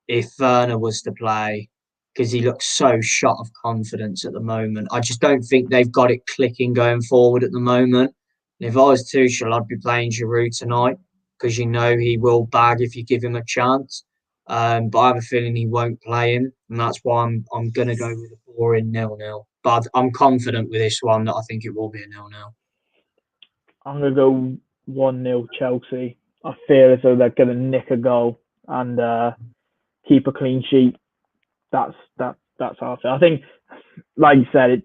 if Werner was to play because he looks so shot of confidence at the moment. I just don't think they've got it clicking going forward at the moment. And if I was Tuchel, I'd be playing Giroud tonight because he will bag if you give him a chance. But I have a feeling he won't play him, and that's why I'm going to go with a boring 0-0. But I'm confident with this one that I think it will be a 0-0. I'm going to go 1-0 Chelsea. I feel as though they're going to nick a goal and keep a clean sheet. That's how I feel. I think, like you said,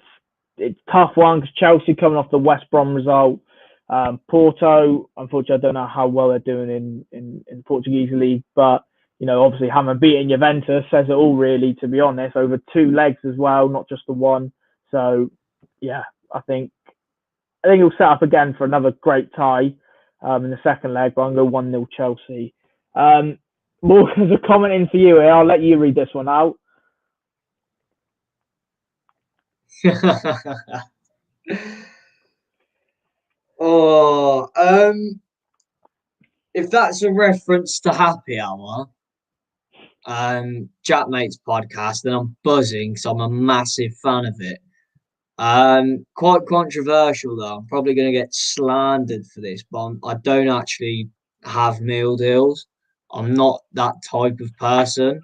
it's tough one because Chelsea coming off the West Brom result. Porto, unfortunately, I don't know how well they're doing in the Portuguese league, but obviously having beaten Juventus says it all, really. To be honest, over two legs as well, not just the one. So, yeah, I think I think he'll set up again for another great tie in the second leg, but I'm going to go 1-0 Chelsea. Morgan's a comment in for you here. I'll let you read this one out. If that's a reference to Happy Hour, Jack Mate's podcast, then I'm buzzing because I'm a massive fan of it. Quite controversial though. I'm probably going to get slandered for this, but I don't actually have meal deals. I'm not that type of person.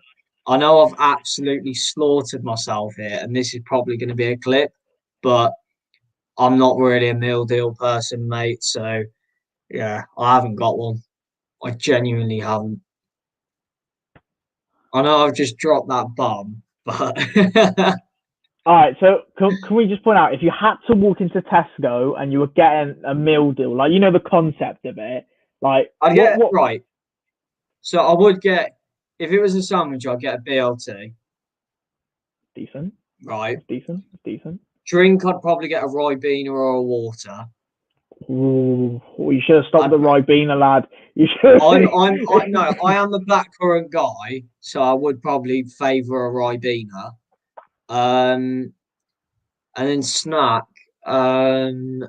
I know I've absolutely slaughtered myself here, and this is probably going to be a clip, but I'm not really a meal deal person, mate. So yeah, I haven't got one. I genuinely haven't. I know I've just dropped that bomb, but All right, so can we just point out, if you had to walk into Tesco and you were getting a meal deal, like, you know, the concept of it, like, I'd what get right. So I would get, if it was a sandwich, I'd get a BLT. Decent. Right. Decent. Drink, I'd probably get a Ribena or a water. Ooh, you should have stopped the Ribena, lad. You should. I am the blackcurrant guy, so I would probably favour a Ribena. And then snack. Oh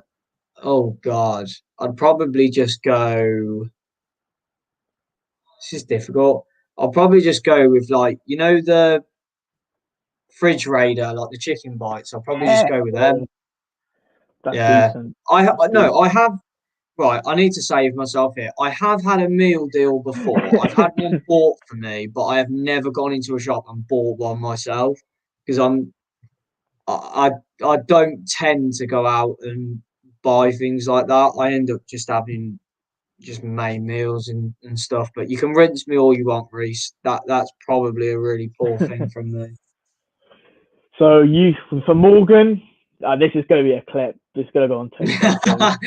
God, I'd probably just go. This is difficult. I'll probably just go with, like, you know, the fridge raider, like the chicken bites. I'll probably just go with them. That's Yeah. decent. I have. Right, I need to save myself here. I have had a meal deal before. I've had one bought for me, but I have never gone into a shop and bought one myself because I don't tend to go out and buy things like that. I end up just having just main meals and stuff. But you can rinse me all you want, Reese. That's probably a really poor thing from me. So for Morgan, this is going to be a clip. This is going to go on TikTok.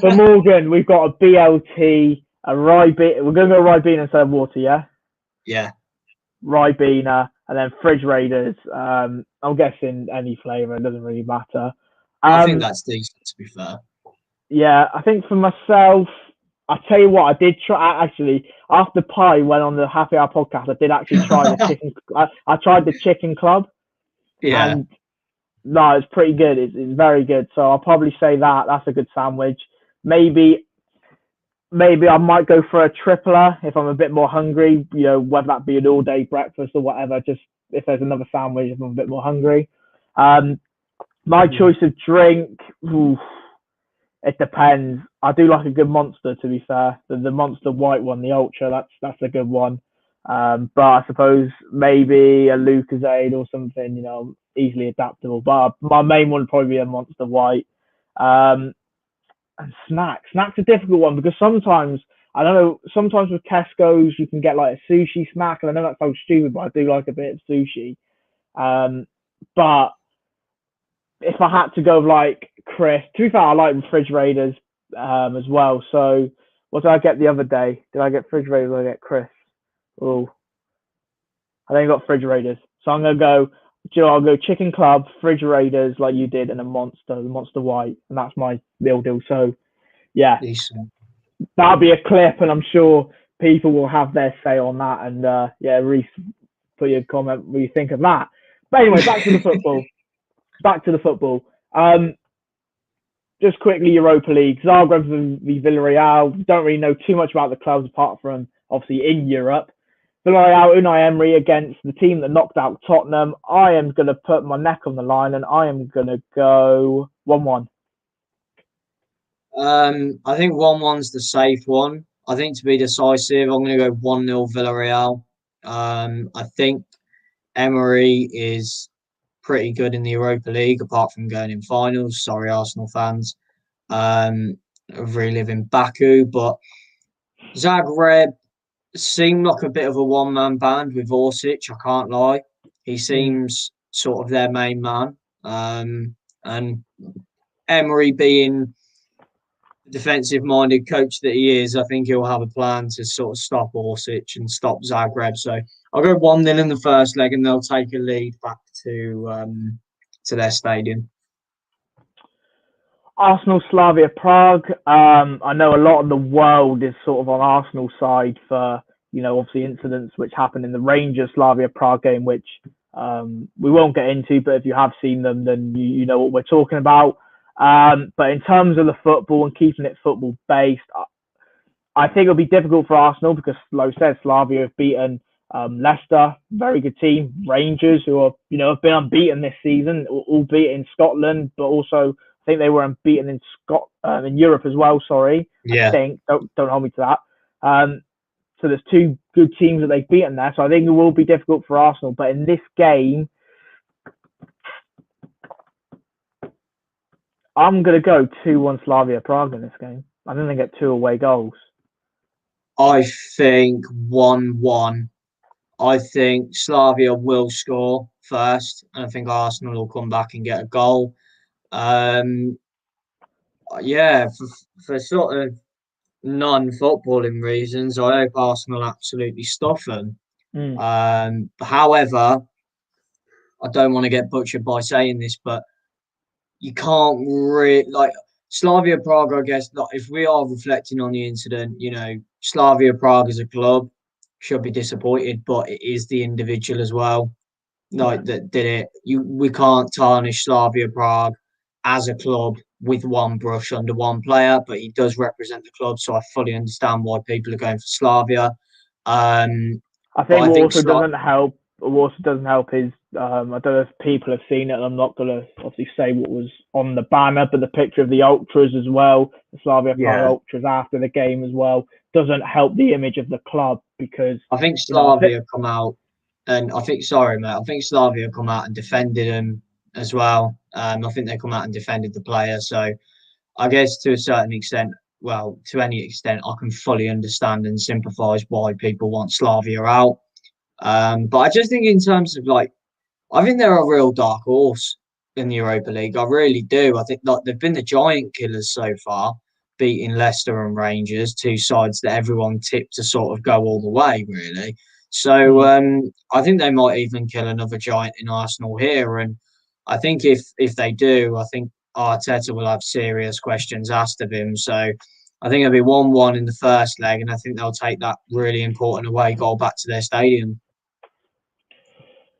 For Morgan, we've got a BLT, a Ribena. We're going to go Ribena instead of water, yeah? Yeah. Ribena, and then fridge raiders. I'm guessing any flavour. It doesn't really matter. I think that's decent, to be fair. Yeah, I think for myself, I tell you what, I did try actually after Pie went on the Happy Hour podcast. I did actually try the chicken. I tried the chicken club. Yeah. And no, it's pretty good. It's very good. So I'll probably say that's a good sandwich. Maybe I might go for a tripler if I'm a bit more hungry. You know, whether that be an all day breakfast or whatever. Just if there's another sandwich, if I'm a bit more hungry. My choice of drink, it depends. I do like a good Monster, to be fair. The Monster white one, the Ultra, that's a good one. But I suppose maybe a Lucozade or something, you know, easily adaptable. But my main one would probably be a Monster White. And snacks. Snacks a difficult one because sometimes, I don't know, sometimes with Tesco's you can get like a sushi snack. And I know that sounds stupid, but I do like a bit of sushi. But if I had to go like Chris, to be fair, I like refrigerators as well. So what did I get the other day? Did I get refrigerators or did I get Chris? Oh, I think I got refrigerators. So I'm gonna go. I'll go chicken club, refrigerators like you did, and a Monster, the Monster White, and that's my meal deal. So yeah, Decent. That'll be a clip, and I'm sure people will have their say on that. And yeah, Reese, put your comment what you think of that. But anyway, back to the football. Just quickly, Europa League. Zagreb v Villarreal. Don't really know too much about the clubs apart from obviously in Europe. Villarreal, Unai Emery against the team that knocked out Tottenham. I am going to put my neck on the line and I am going to go 1-1. I think 1-1's the safe one. I think to be decisive, I'm going to go 1-0 Villarreal. I think Emery is pretty good in the Europa League, apart from going in finals. Sorry, Arsenal fans. Reliving Baku, but Zagreb seemed like a bit of a one-man band with Orsic. I can't lie. He seems sort of their main man. And Emery being the defensive-minded coach that he is, I think he'll have a plan to sort of stop Orsic and stop Zagreb. So I'll go 1-0 in the first leg, and they'll take a lead back to their stadium. Arsenal, Slavia Prague. I know a lot of the world is sort of on Arsenal side for, obviously incidents which happened in the Rangers Slavia Prague game, which we won't get into, but if you have seen them, then you know what we're talking about. But in terms of the football and keeping it football based, I think it'll be difficult for Arsenal because, like I said, Slavia have beaten Leicester, very good team. Rangers, who are have been unbeaten this season, albeit in Scotland, but also I think they were unbeaten in Europe as well. Sorry, Yeah. I think don't hold me to that. So there's two good teams that they've beaten there. So I think it will be difficult for Arsenal. But in this game, I'm gonna go 2-1 Slavia Prague in this game. I think they get 2 away goals. I think 1-1. I think Slavia will score first, and I think Arsenal will come back and get a goal. Um, yeah, for sort of non-footballing reasons, I hope Arsenal absolutely stuff them. Mm. However, I don't want to get butchered by saying this, but you can't really like Slavia Prague. I guess like, if we are reflecting on the incident, Slavia Prague as a club should be disappointed, but it is the individual as well, like that did it. We can't tarnish Slavia Prague as a club with one brush under one player, but he does represent the club, so I fully understand why people are going for Slavia. I But think I what think also doesn't help. What also doesn't help is I don't know if people have seen it, and I'm not gonna obviously say what was on the banner, but the picture of the ultras as well, the Slavia Prague yeah, ultras after the game as well, doesn't help the image of the club because I think I think Slavia come out and I think sorry mate, I think Slavia come out and defended him as well. I think they come out and defended the player, so I guess to a certain extent, well, to any extent, I can fully understand and sympathise why people want Slavia out. But I just think in terms of like, I think they're a real dark horse in the Europa League. I really do. I think like they've been the giant killers so far, beating Leicester and Rangers, two sides that everyone tipped to sort of go all the way, really. So I think they might even kill another giant in Arsenal here. And I think if they do, I think Arteta will have serious questions asked of him. So I think it'll be 1-1 in the first leg, and I think they'll take that really important away goal back to their stadium.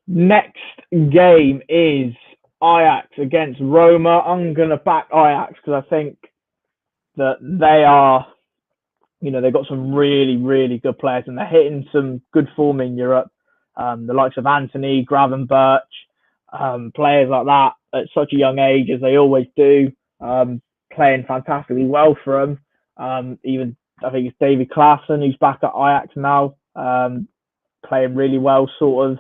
next game is Ajax against Roma. I'm gonna back Ajax because I think that they are, they've got some really, really good players and they're hitting some good form in Europe. The likes of Anthony, Gravenberch, players like that at such a young age as they always do, playing fantastically well for them. Even I think it's David Klaassen who's back at Ajax now, playing really well. Sort of,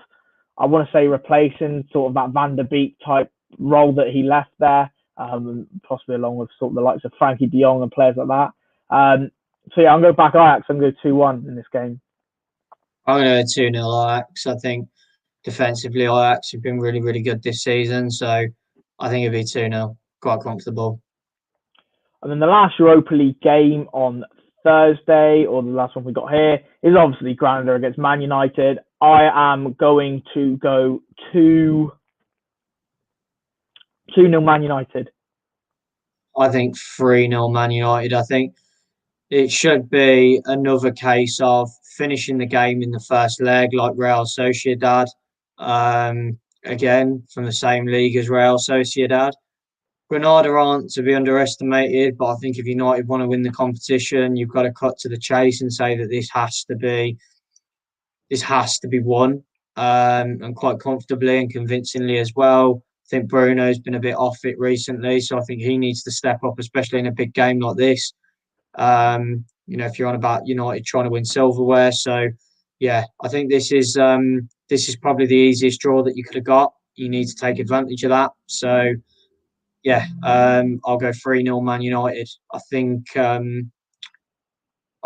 I want to say replacing sort of that Van der Beek type role that he left there, possibly along with sort of the likes of Frankie De Jong and players like that. So yeah, I'm going to back Ajax. I'm going to 2-1 in this game. I'm going to 2-0 Ajax. I think defensively, Ajax have been really, really good this season. So I think it'll be 2-0, quite comfortable. And then the last Europa League game on Thursday, or the last one we got here, is obviously Granada against Man United. I am going to go 2-0 Man United. I think 3-0 Man United. I think it should be another case of finishing the game in the first leg like Real Sociedad. Again, from the same league as Real Sociedad. Granada aren't to be underestimated, but I think if United want to win the competition, you've got to cut to the chase and say that this has to be won, and quite comfortably and convincingly as well. I think Bruno's been a bit off it recently, so I think he needs to step up, especially in a big game like this. If you're on about United trying to win silverware, so yeah, I think this is probably the easiest draw that you could have got. You need to take advantage of that. So yeah, I'll go 3-0 Man United. I think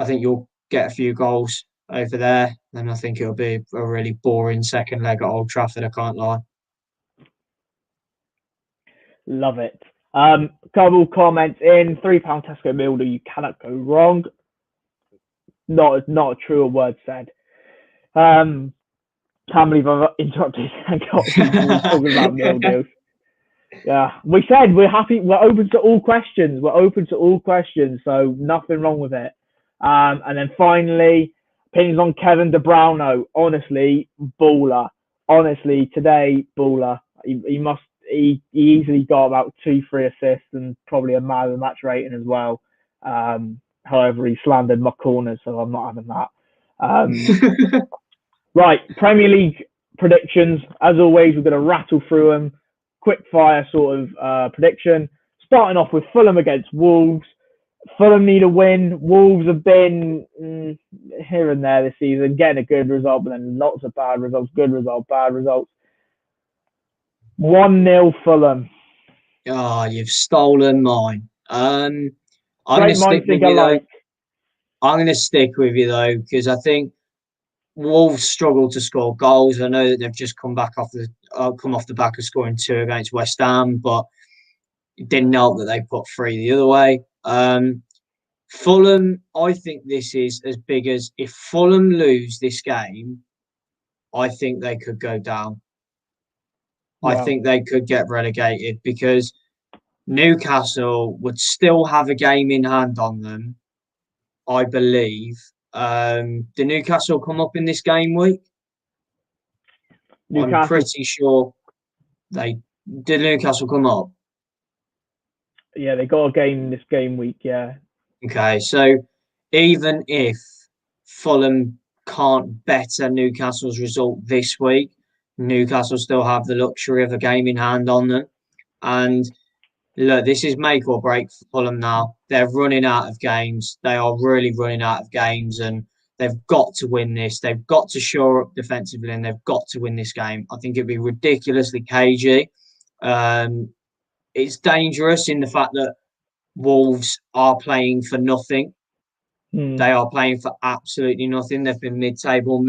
you'll get a few goals over there, and I think it'll be a really boring second leg at Old Trafford. I can't lie. Love it. Couple comments in. £3 Tesco Milder, you cannot go wrong. Not a truer word said. Can't believe I've interrupted and got people talking about meal deals. Yeah, we said we're happy. We're open to all questions. We're open to all questions, so nothing wrong with it. And then finally, opinions on Kevin De Bruyne. Honestly, baller. Honestly, today baller. He must. He easily got about 2, 3 assists and probably a man of the match rating as well. However, he slandered my corners, so I'm not having that. Right, Premier League predictions. As always, we're going to rattle through them. Quick fire sort of prediction. Starting off with Fulham against Wolves. Fulham need a win. Wolves have been here and there this season, getting a good result, but then lots of bad results, good result, bad results. 1-0 Fulham. Oh, you've stolen mine. I'm going to Great minds stick with think you though. alike. I'm going to stick with you though because I think Wolves struggle to score goals. I know that they've just come off the back of scoring 2 against West Ham, but it didn't help that they put 3 the other way. Fulham, I think this is as big as if Fulham lose this game, I think they could go down. I Wow. think they could get relegated because Newcastle would still have a game in hand on them, I believe. The Newcastle come up in this game week. Newcastle. I'm pretty sure did Newcastle come up. Yeah, they got a game this game week. Yeah. Okay, so even if Fulham can't better Newcastle's result this week, Newcastle still have the luxury of a game in hand on them. And look, this is make or break for Fulham now. They're running out of games. They are really running out of games, and they've got to win this. They've got to shore up defensively, and they've got to win this game. I think it'd be ridiculously cagey. It's dangerous in the fact that Wolves are playing for nothing. They are playing for absolutely nothing. They've been mid-table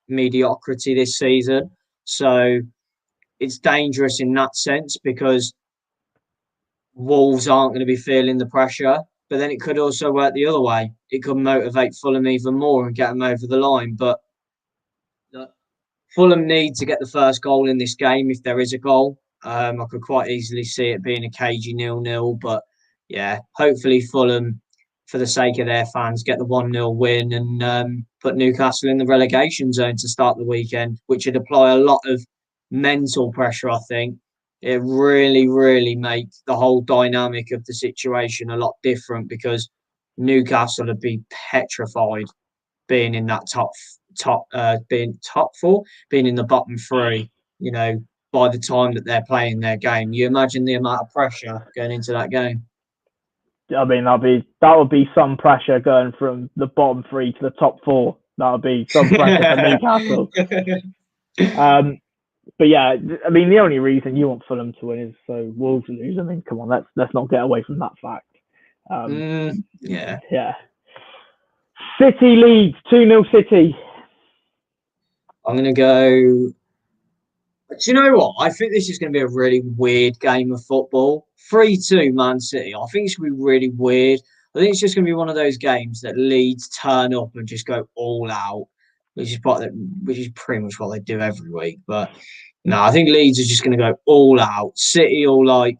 mediocrity this season. So it's dangerous in that sense because Wolves aren't going to be feeling the pressure. But then it could also work the other way. It could motivate Fulham even more and get them over the line. But Fulham need to get the first goal in this game if there is a goal. I could quite easily see it being a cagey 0-0. But yeah, hopefully Fulham, for the sake of their fans, get the 1-0 win and put Newcastle in the relegation zone to start the weekend, which would apply a lot of mental pressure, I think. It really, really make the whole dynamic of the situation a lot different because Newcastle would be petrified being in that being top 4, being in the bottom 3, by the time that they're playing their game. You imagine the amount of pressure going into that game. I mean, that would be some pressure going from the bottom 3 to the top 4. That would be some pressure for Newcastle. But yeah, I mean, the only reason you want Fulham to win is so Wolves lose. I mean, come on, let's not get away from that fact. Yeah. City leads 2-0 City. I'm going to go. Do you know what? I think this is going to be a really weird game of football. 3-2 Man City. I think it's going to be really weird. I think it's just going to be one of those games that Leeds turn up and just go all out, which is pretty much what they do every week. But no, I think Leeds are just going to go all out. City will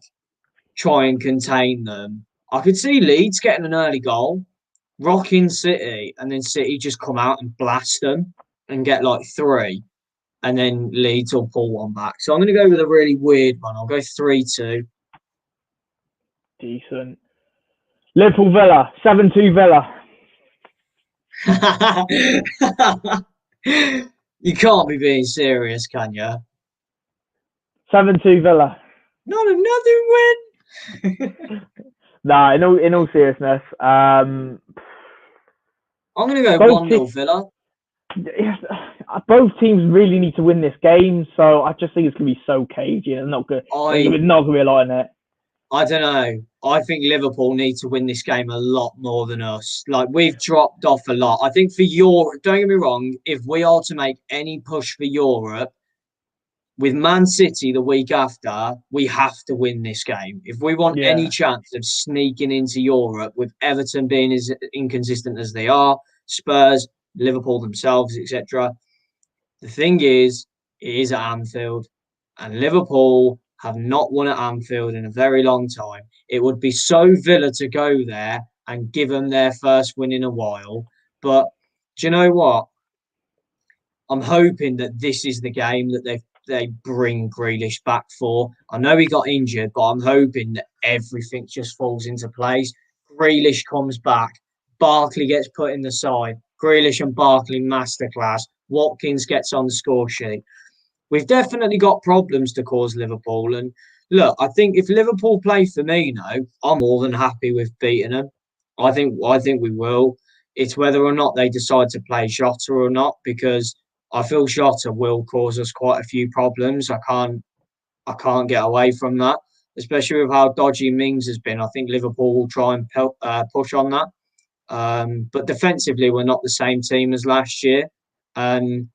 try and contain them. I could see Leeds getting an early goal, rocking City, and then City just come out and blast them and get 3. And then Leeds will pull one back. So I'm going to go with a really weird one. I'll go 3-2. Decent. Liverpool Villa, 7-2 Villa. You can't be being serious, can you? 7-2 Villa. Not another win. Nah, in all seriousness, I'm going to go 1-0 Villa. Both teams really need to win this game, so I just think it's going to be so cagey and not good. There's not going to be a lot in it. I don't know. I think Liverpool need to win this game a lot more than us. We've dropped off a lot. I think for Europe, don't get me wrong, if we are to make any push for Europe, with Man City the week after, we have to win this game. If we want any chance of sneaking into Europe, with Everton being as inconsistent as they are, Spurs, Liverpool themselves, etc. The thing is, it is at Anfield, and Liverpool have not won at Anfield in a very long time. It would be so Villa to go there and give them their first win in a while. But do you know what? I'm hoping that this is the game that they bring Grealish back for. I know he got injured, but I'm hoping that everything just falls into place. Grealish comes back. Barkley gets put in the side. Grealish and Barkley masterclass. Watkins gets on the score sheet. We've definitely got problems to cause Liverpool. And look, I think if Liverpool play Firmino, I'm more than happy with beating them. I think we will. It's whether or not they decide to play Jota or not, because I feel Jota will cause us quite a few problems. I can't get away from that, especially with how dodgy Mings has been. I think Liverpool will try and push on that. But defensively, we're not the same team as last year. And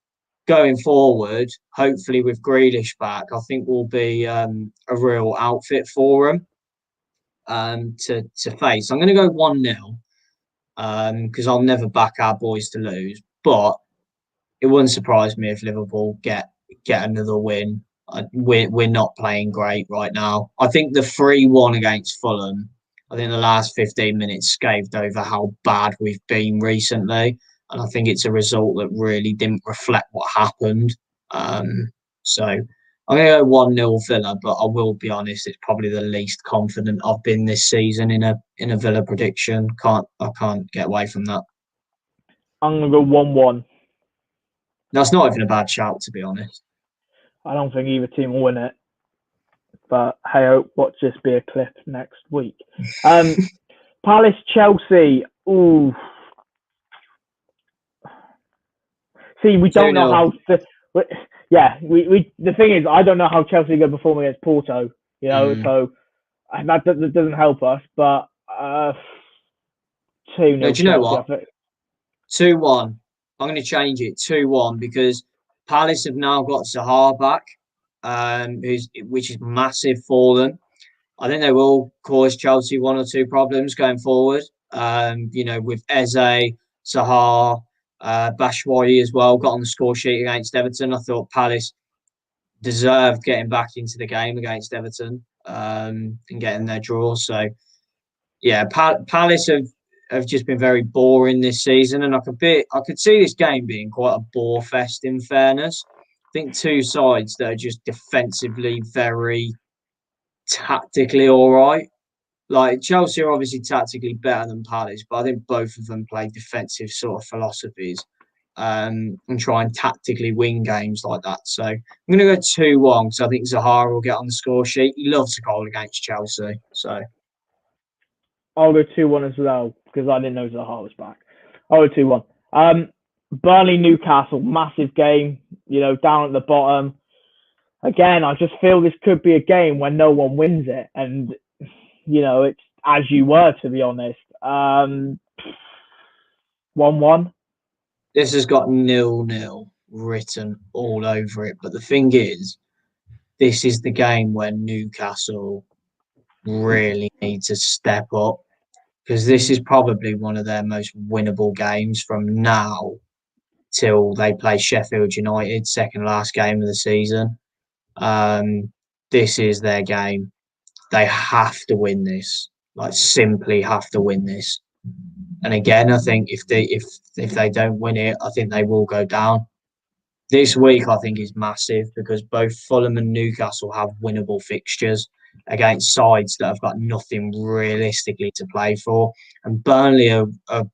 going forward, hopefully with Grealish back, I think we'll be a real outfit for them to face. I'm going to go 1-0 because I'll never back our boys to lose. But it wouldn't surprise me if Liverpool get another win. We're not playing great right now. I think the 3-1 against Fulham, I think the last 15 minutes scathed over how bad we've been recently. And I think it's a result that really didn't reflect what happened. So I'm going to go 1-0 Villa, but I will be honest, it's probably the least confident I've been this season in a Villa prediction. I can't get away from that. I'm going to go 1-1. That's not even a bad shout, to be honest. I don't think either team will win it. But hey, watch this be a clip next week. Palace, Chelsea. Ooh. See, we don't know how. The thing is, I don't know how Chelsea are going to perform against Porto. So that doesn't help us. But 2-0. No, do you know what? 2-1. I'm going to change it 2-1 because Palace have now got Zaha back, which is massive for them. I think they will cause Chelsea one or two problems going forward. With Eze, Zaha, Batshuayi as well, got on the score sheet against Everton. I thought Palace deserved getting back into the game against Everton and getting their draw. So, yeah, Palace have just been very boring this season, and I could see this game being quite a bore fest. In fairness, I think two sides that are just defensively very tactically all right. Like Chelsea are obviously tactically better than Palace, but I think both of them play defensive sort of philosophies and try and tactically win games like that. So I'm going to go 2-1 because I think Zaha will get on the score sheet. He loves a goal against Chelsea, so. I'll go 2-1 as well because I didn't know Zaha was back. I'll go 2-1. Burnley, Newcastle, massive game, down at the bottom. Again, I just feel this could be a game when no one wins it. And, it's as you were, to be honest. 1-1. This has got 0-0 written all over it. But the thing is, this is the game where Newcastle really need to step up, because this is probably one of their most winnable games from now till they play Sheffield United, second last game of the season. This is their game. They have to win this. Like, simply have to win this. And again, I think if they don't win it, I think they will go down. This week, I think, is massive because both Fulham and Newcastle have winnable fixtures against sides that have got nothing realistically to play for. And Burnley are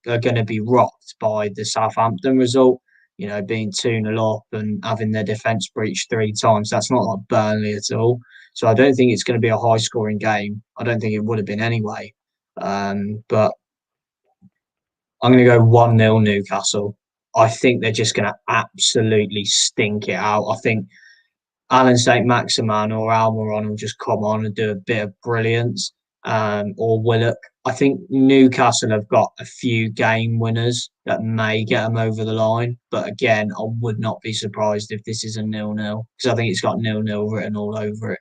going to be rocked by the Southampton result, being 2-0 up and having their defence breached 3 times. That's not like Burnley at all. So I don't think it's going to be a high-scoring game. I don't think it would have been anyway. But I'm going to go 1-0 Newcastle. I think they're just going to absolutely stink it out. I think Alan St. Maximan or Almiron will just come on and do a bit of brilliance, or Willock. I think Newcastle have got a few game winners that may get them over the line. But again, I would not be surprised if this is a 0-0 because I think it's got 0-0 written all over it.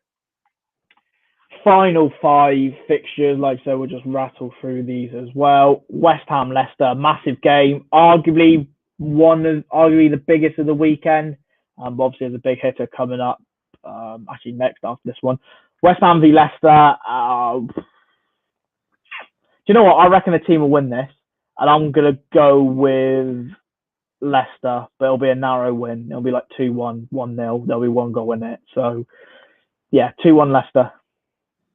Final 5 fixtures, so we'll just rattle through these as well. West Ham, Leicester, massive game. Arguably the biggest of the weekend. Obviously, there's a big hitter coming up Actually, next after this one, West Ham v Leicester. Do you know what? I reckon the team will win this, and I'm gonna go with Leicester, but it'll be a narrow win. It'll be like 2-1, 1-0. There'll be one goal in it. So yeah, 2-1 Leicester.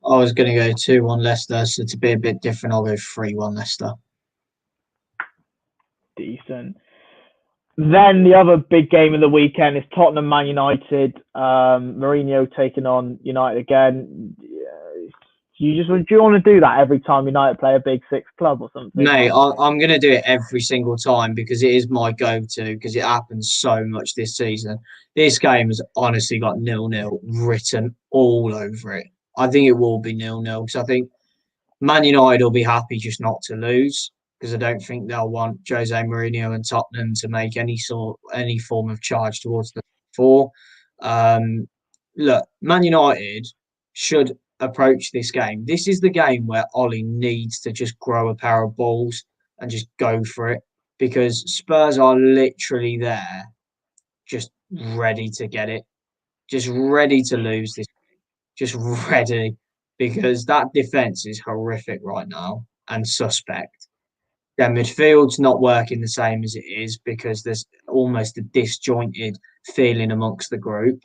I was going to go 2-1 Leicester, so to be a bit different, I'll go 3-1 Leicester. Decent. Then the other big game of the weekend is Tottenham Man United. Mourinho taking on United again. Do you want to do that every time United play a big six club or something? Mate, I'm going to do it every single time because it is my go-to because it happens so much this season. This game has honestly got 0-0 written all over it. I think it will be 0-0 because I think Man United will be happy just not to lose because I don't think they'll want Jose Mourinho and Tottenham to make any form of charge towards the four. Look, Man United should approach this game. This is the game where Ollie needs to just grow a pair of balls and just go for it because Spurs are literally there, just ready to get it, just ready to lose this, just ready because that defense is horrific right now and suspect. Their midfield's not working the same as it is because there's almost a disjointed feeling amongst the group.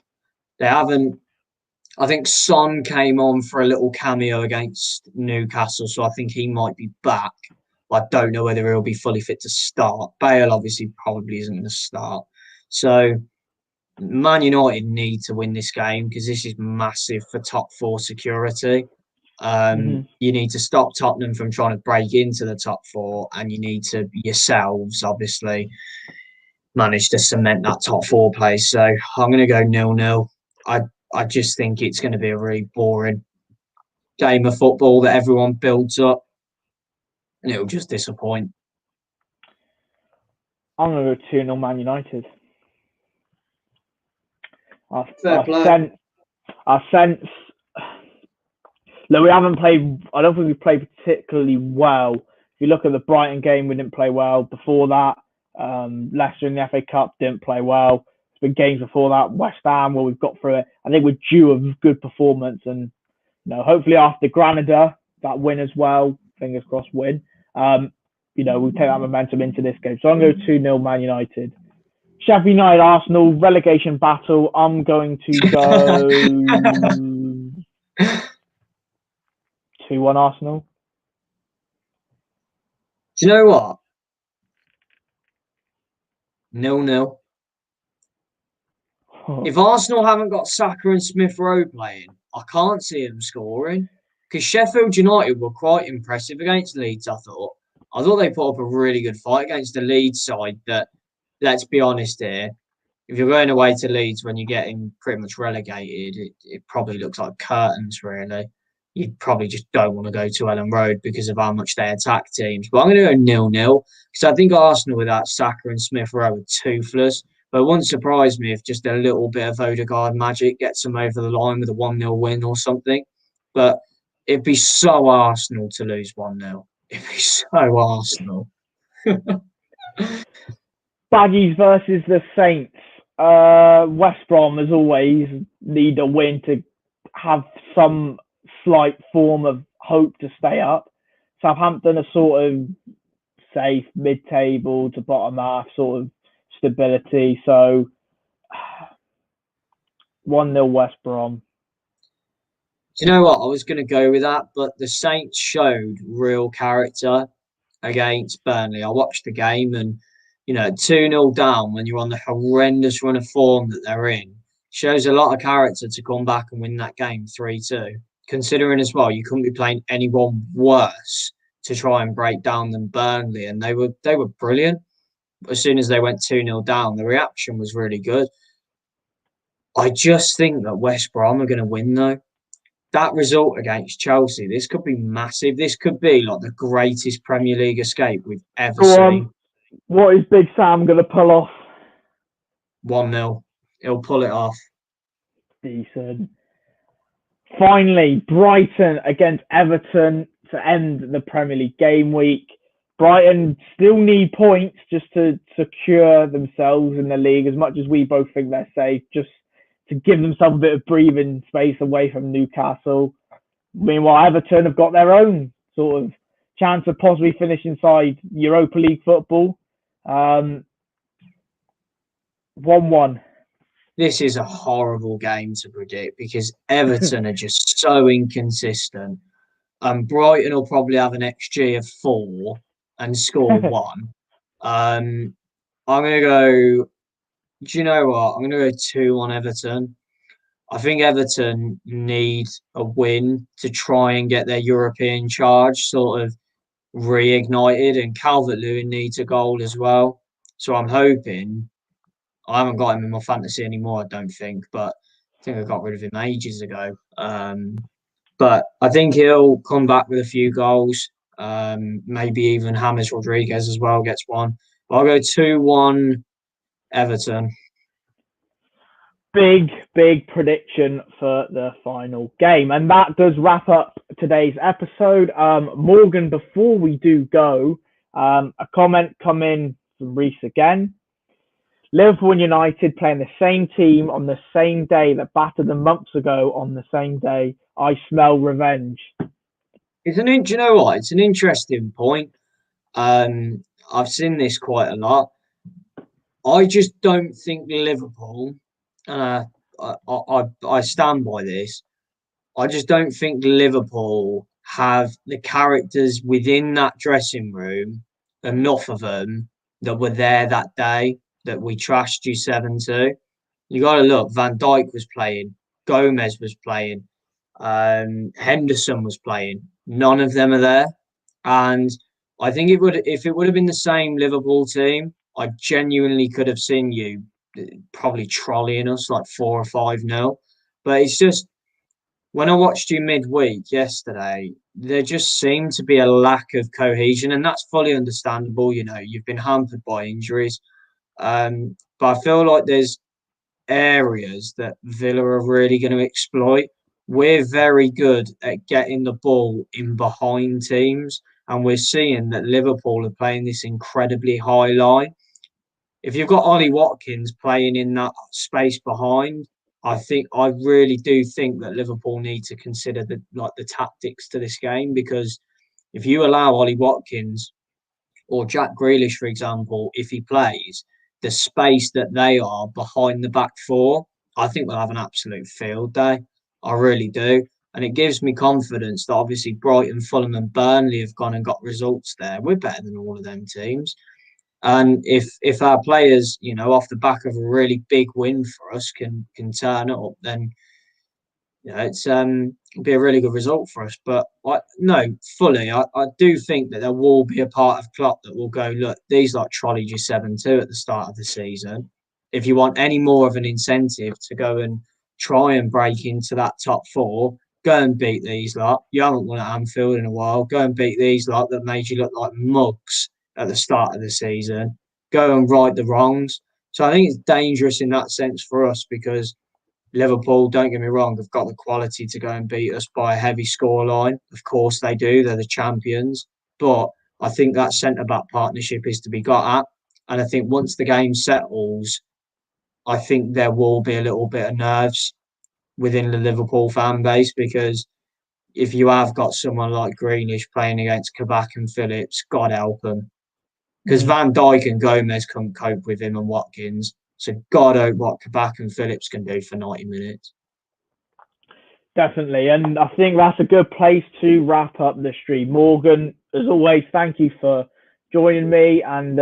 They haven't. I think Son came on for a little cameo against Newcastle, so I think he might be back. I don't know whether he'll be fully fit to start. Bale obviously probably isn't going to start. So Man United need to win this game because this is massive for top four security. You need to stop Tottenham from trying to break into the top four, and you need to yourselves obviously manage to cement that top four place. So I'm going to go 0-0. I just think it's going to be a really boring game of football that everyone builds up, and it'll just disappoint. I'm going to go 2-0 Man United. I sense. Look, we haven't played. I don't think we've played particularly well. If you look at the Brighton game, we didn't play well. Before that, Leicester in the FA Cup didn't play well. There's been games before that, West Ham, where we've got through it. I think we're due a good performance, and hopefully after Granada, that win as well. Fingers crossed, win. We'll take that momentum into this game. So I'm going to go 2-0 Man United. Sheffield United Arsenal relegation battle. I'm going to go 2-1 Arsenal. Do you know what? 0-0. If Arsenal haven't got Saka and Smith Rowe playing, I can't see them scoring. Because Sheffield United were quite impressive against Leeds, I thought. I thought they put up a really good fight against the Leeds side that, let's be honest here, if you're going away to Leeds when you're getting pretty much relegated, it probably looks like curtains, really. You probably just don't want to go to Ellen Road because of how much they attack teams. But I'm going to go 0-0 because I think Arsenal without Saka and Smith Rowe are toothless. But it wouldn't surprise me if just a little bit of Odegaard magic gets them over the line with a 1-0 win or something. But it'd be so Arsenal to lose 1-0. It'd be so Arsenal. Baggies versus the Saints. West Brom, as always, need a win to have some slight form of hope to stay up. Southampton are sort of safe, mid-table to bottom half, sort of stability. So 1-0 West Brom. Do you know what? I was going to go with that, but the Saints showed real character against Burnley. I watched the game and, 2-0 down when you're on the horrendous run of form that they're in shows a lot of character to come back and win that game 3-2. Considering as well, you couldn't be playing anyone worse to try and break down than Burnley, and they were brilliant. As soon as they went 2-0 down, the reaction was really good. I just think that West Brom are going to win, though. That result against Chelsea, this could be massive. This could be like the greatest Premier League escape we've ever seen. What is Big Sam going to pull off? 1-0. He'll pull it off. Decent. Finally, Brighton against Everton to end the Premier League game week. Brighton still need points just to secure themselves in the league, as much as we both think they're safe. Just to give themselves a bit of breathing space away from Newcastle. Meanwhile, Everton have got their own sort of chance of possibly finishing inside Europa League football. 1-1. This is a horrible game to predict because Everton are just so inconsistent. Brighton will probably have an XG of 4 and score 1. I'm going to go. Do you know what? I'm going to go 2 on Everton. I think Everton need a win to try and get their European charge sort of reignited, and Calvert-Lewin needs a goal as well. So I'm hoping. I haven't got him in my fantasy anymore, I don't think, but I think I got rid of him ages ago. But I think he'll come back with a few goals. Maybe even James Rodriguez as well gets one. But I'll go 2-1 Everton. Big prediction for the final game. And that does wrap up today's episode. Morgan, before we do go, a comment come in from Reese again. Liverpool and United playing the same team on the same day that battered them months ago on the same day. I smell revenge. Do you know what? It's an interesting point. I've seen this quite a lot. I just don't think Liverpool, and I stand by this. I just don't think Liverpool have the characters within that dressing room, enough of them, that were there that day that we trashed you 7-2. You got to look. Van Dijk was playing. Gomez was playing. Henderson was playing. None of them are there, and I think if it would have been the same Liverpool team, I genuinely could have seen you probably trolleying us like 4 or 5-0. But it's just when I watched you midweek yesterday, there just seemed to be a lack of cohesion, and that's fully understandable. You know, you've been hampered by injuries, but I feel like there's areas that Villa are really going to exploit. We're very good at getting the ball in behind teams, and we're seeing that Liverpool are playing this incredibly high line. If you've got Ollie Watkins playing in that space behind, I really do think that Liverpool need to consider the tactics to this game, because if you allow Ollie Watkins or Jack Grealish, for example, if he plays, the space that they are behind the back four, I think we'll have an absolute field day. I really do. And it gives me confidence that obviously Brighton, Fulham and Burnley have gone and got results there. We're better than all of them teams. And if our players, you know, off the back of a really big win for us can turn up, then you know, it'll be a really good result for us. But I do think that there will be a part of Klopp that will go, look, these like trolleyed you 7-2 at the start of the season. If you want any more of an incentive to go and try and break into that top 4, go and beat these lot. You haven't won at Anfield in a while. Go and beat these lot that made you look like mugs at the start of the season. Go and right the wrongs. So I think it's dangerous in that sense for us, because Liverpool, don't get me wrong, have got the quality to go and beat us by a heavy scoreline. Of course they do. They're the champions. But I think that centre-back partnership is to be got at. And I think once the game settles, I think there will be a little bit of nerves within the Liverpool fan base, because if you have got someone like Greenish playing against Kabak and Phillips, God help them. Because Van Dijk and Gomez can't cope with him and Watkins. So God hope what Kabak and Phillips can do for 90 minutes. Definitely. And I think that's a good place to wrap up the stream. Morgan, as always, thank you for joining me. And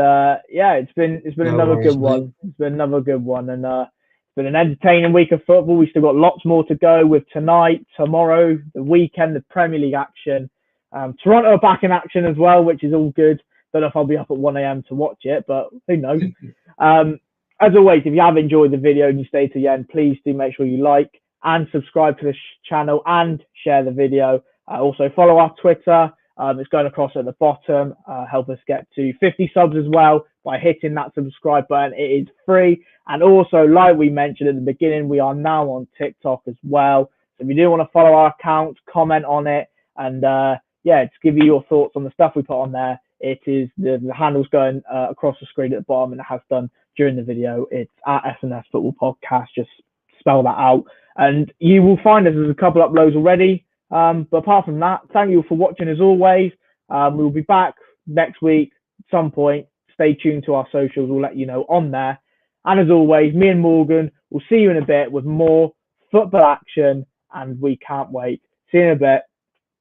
it's been another good one. It's been another good one. And it's been an entertaining week of football. We've still got lots more to go with tonight, tomorrow, the weekend, the Premier League action. Toronto are back in action as well, which is all good. Don't know if I'll be up at 1 a.m. to watch it, but who knows? As always, if you have enjoyed the video and you stay to the end, please do make sure you like and subscribe to the channel and share the video. Also follow our Twitter. It's going across at the bottom. Help us get to 50 subs as well by hitting that subscribe button. It is free. And also, like we mentioned at the beginning, we are now on TikTok as well. So if you do want to follow our account, comment on it, and just give you your thoughts on the stuff we put on there. It is the handle's going across the screen at the bottom, and it has done during the video. It's at SNS Football Podcast. Just spell that out. And you will find us as a couple uploads already. But apart from that, thank you for watching as always. We'll be back next week at some point. Stay tuned to our socials. We'll let you know on there. And as always, me and Morgan will see you in a bit with more football action, and we can't wait. See you in a bit.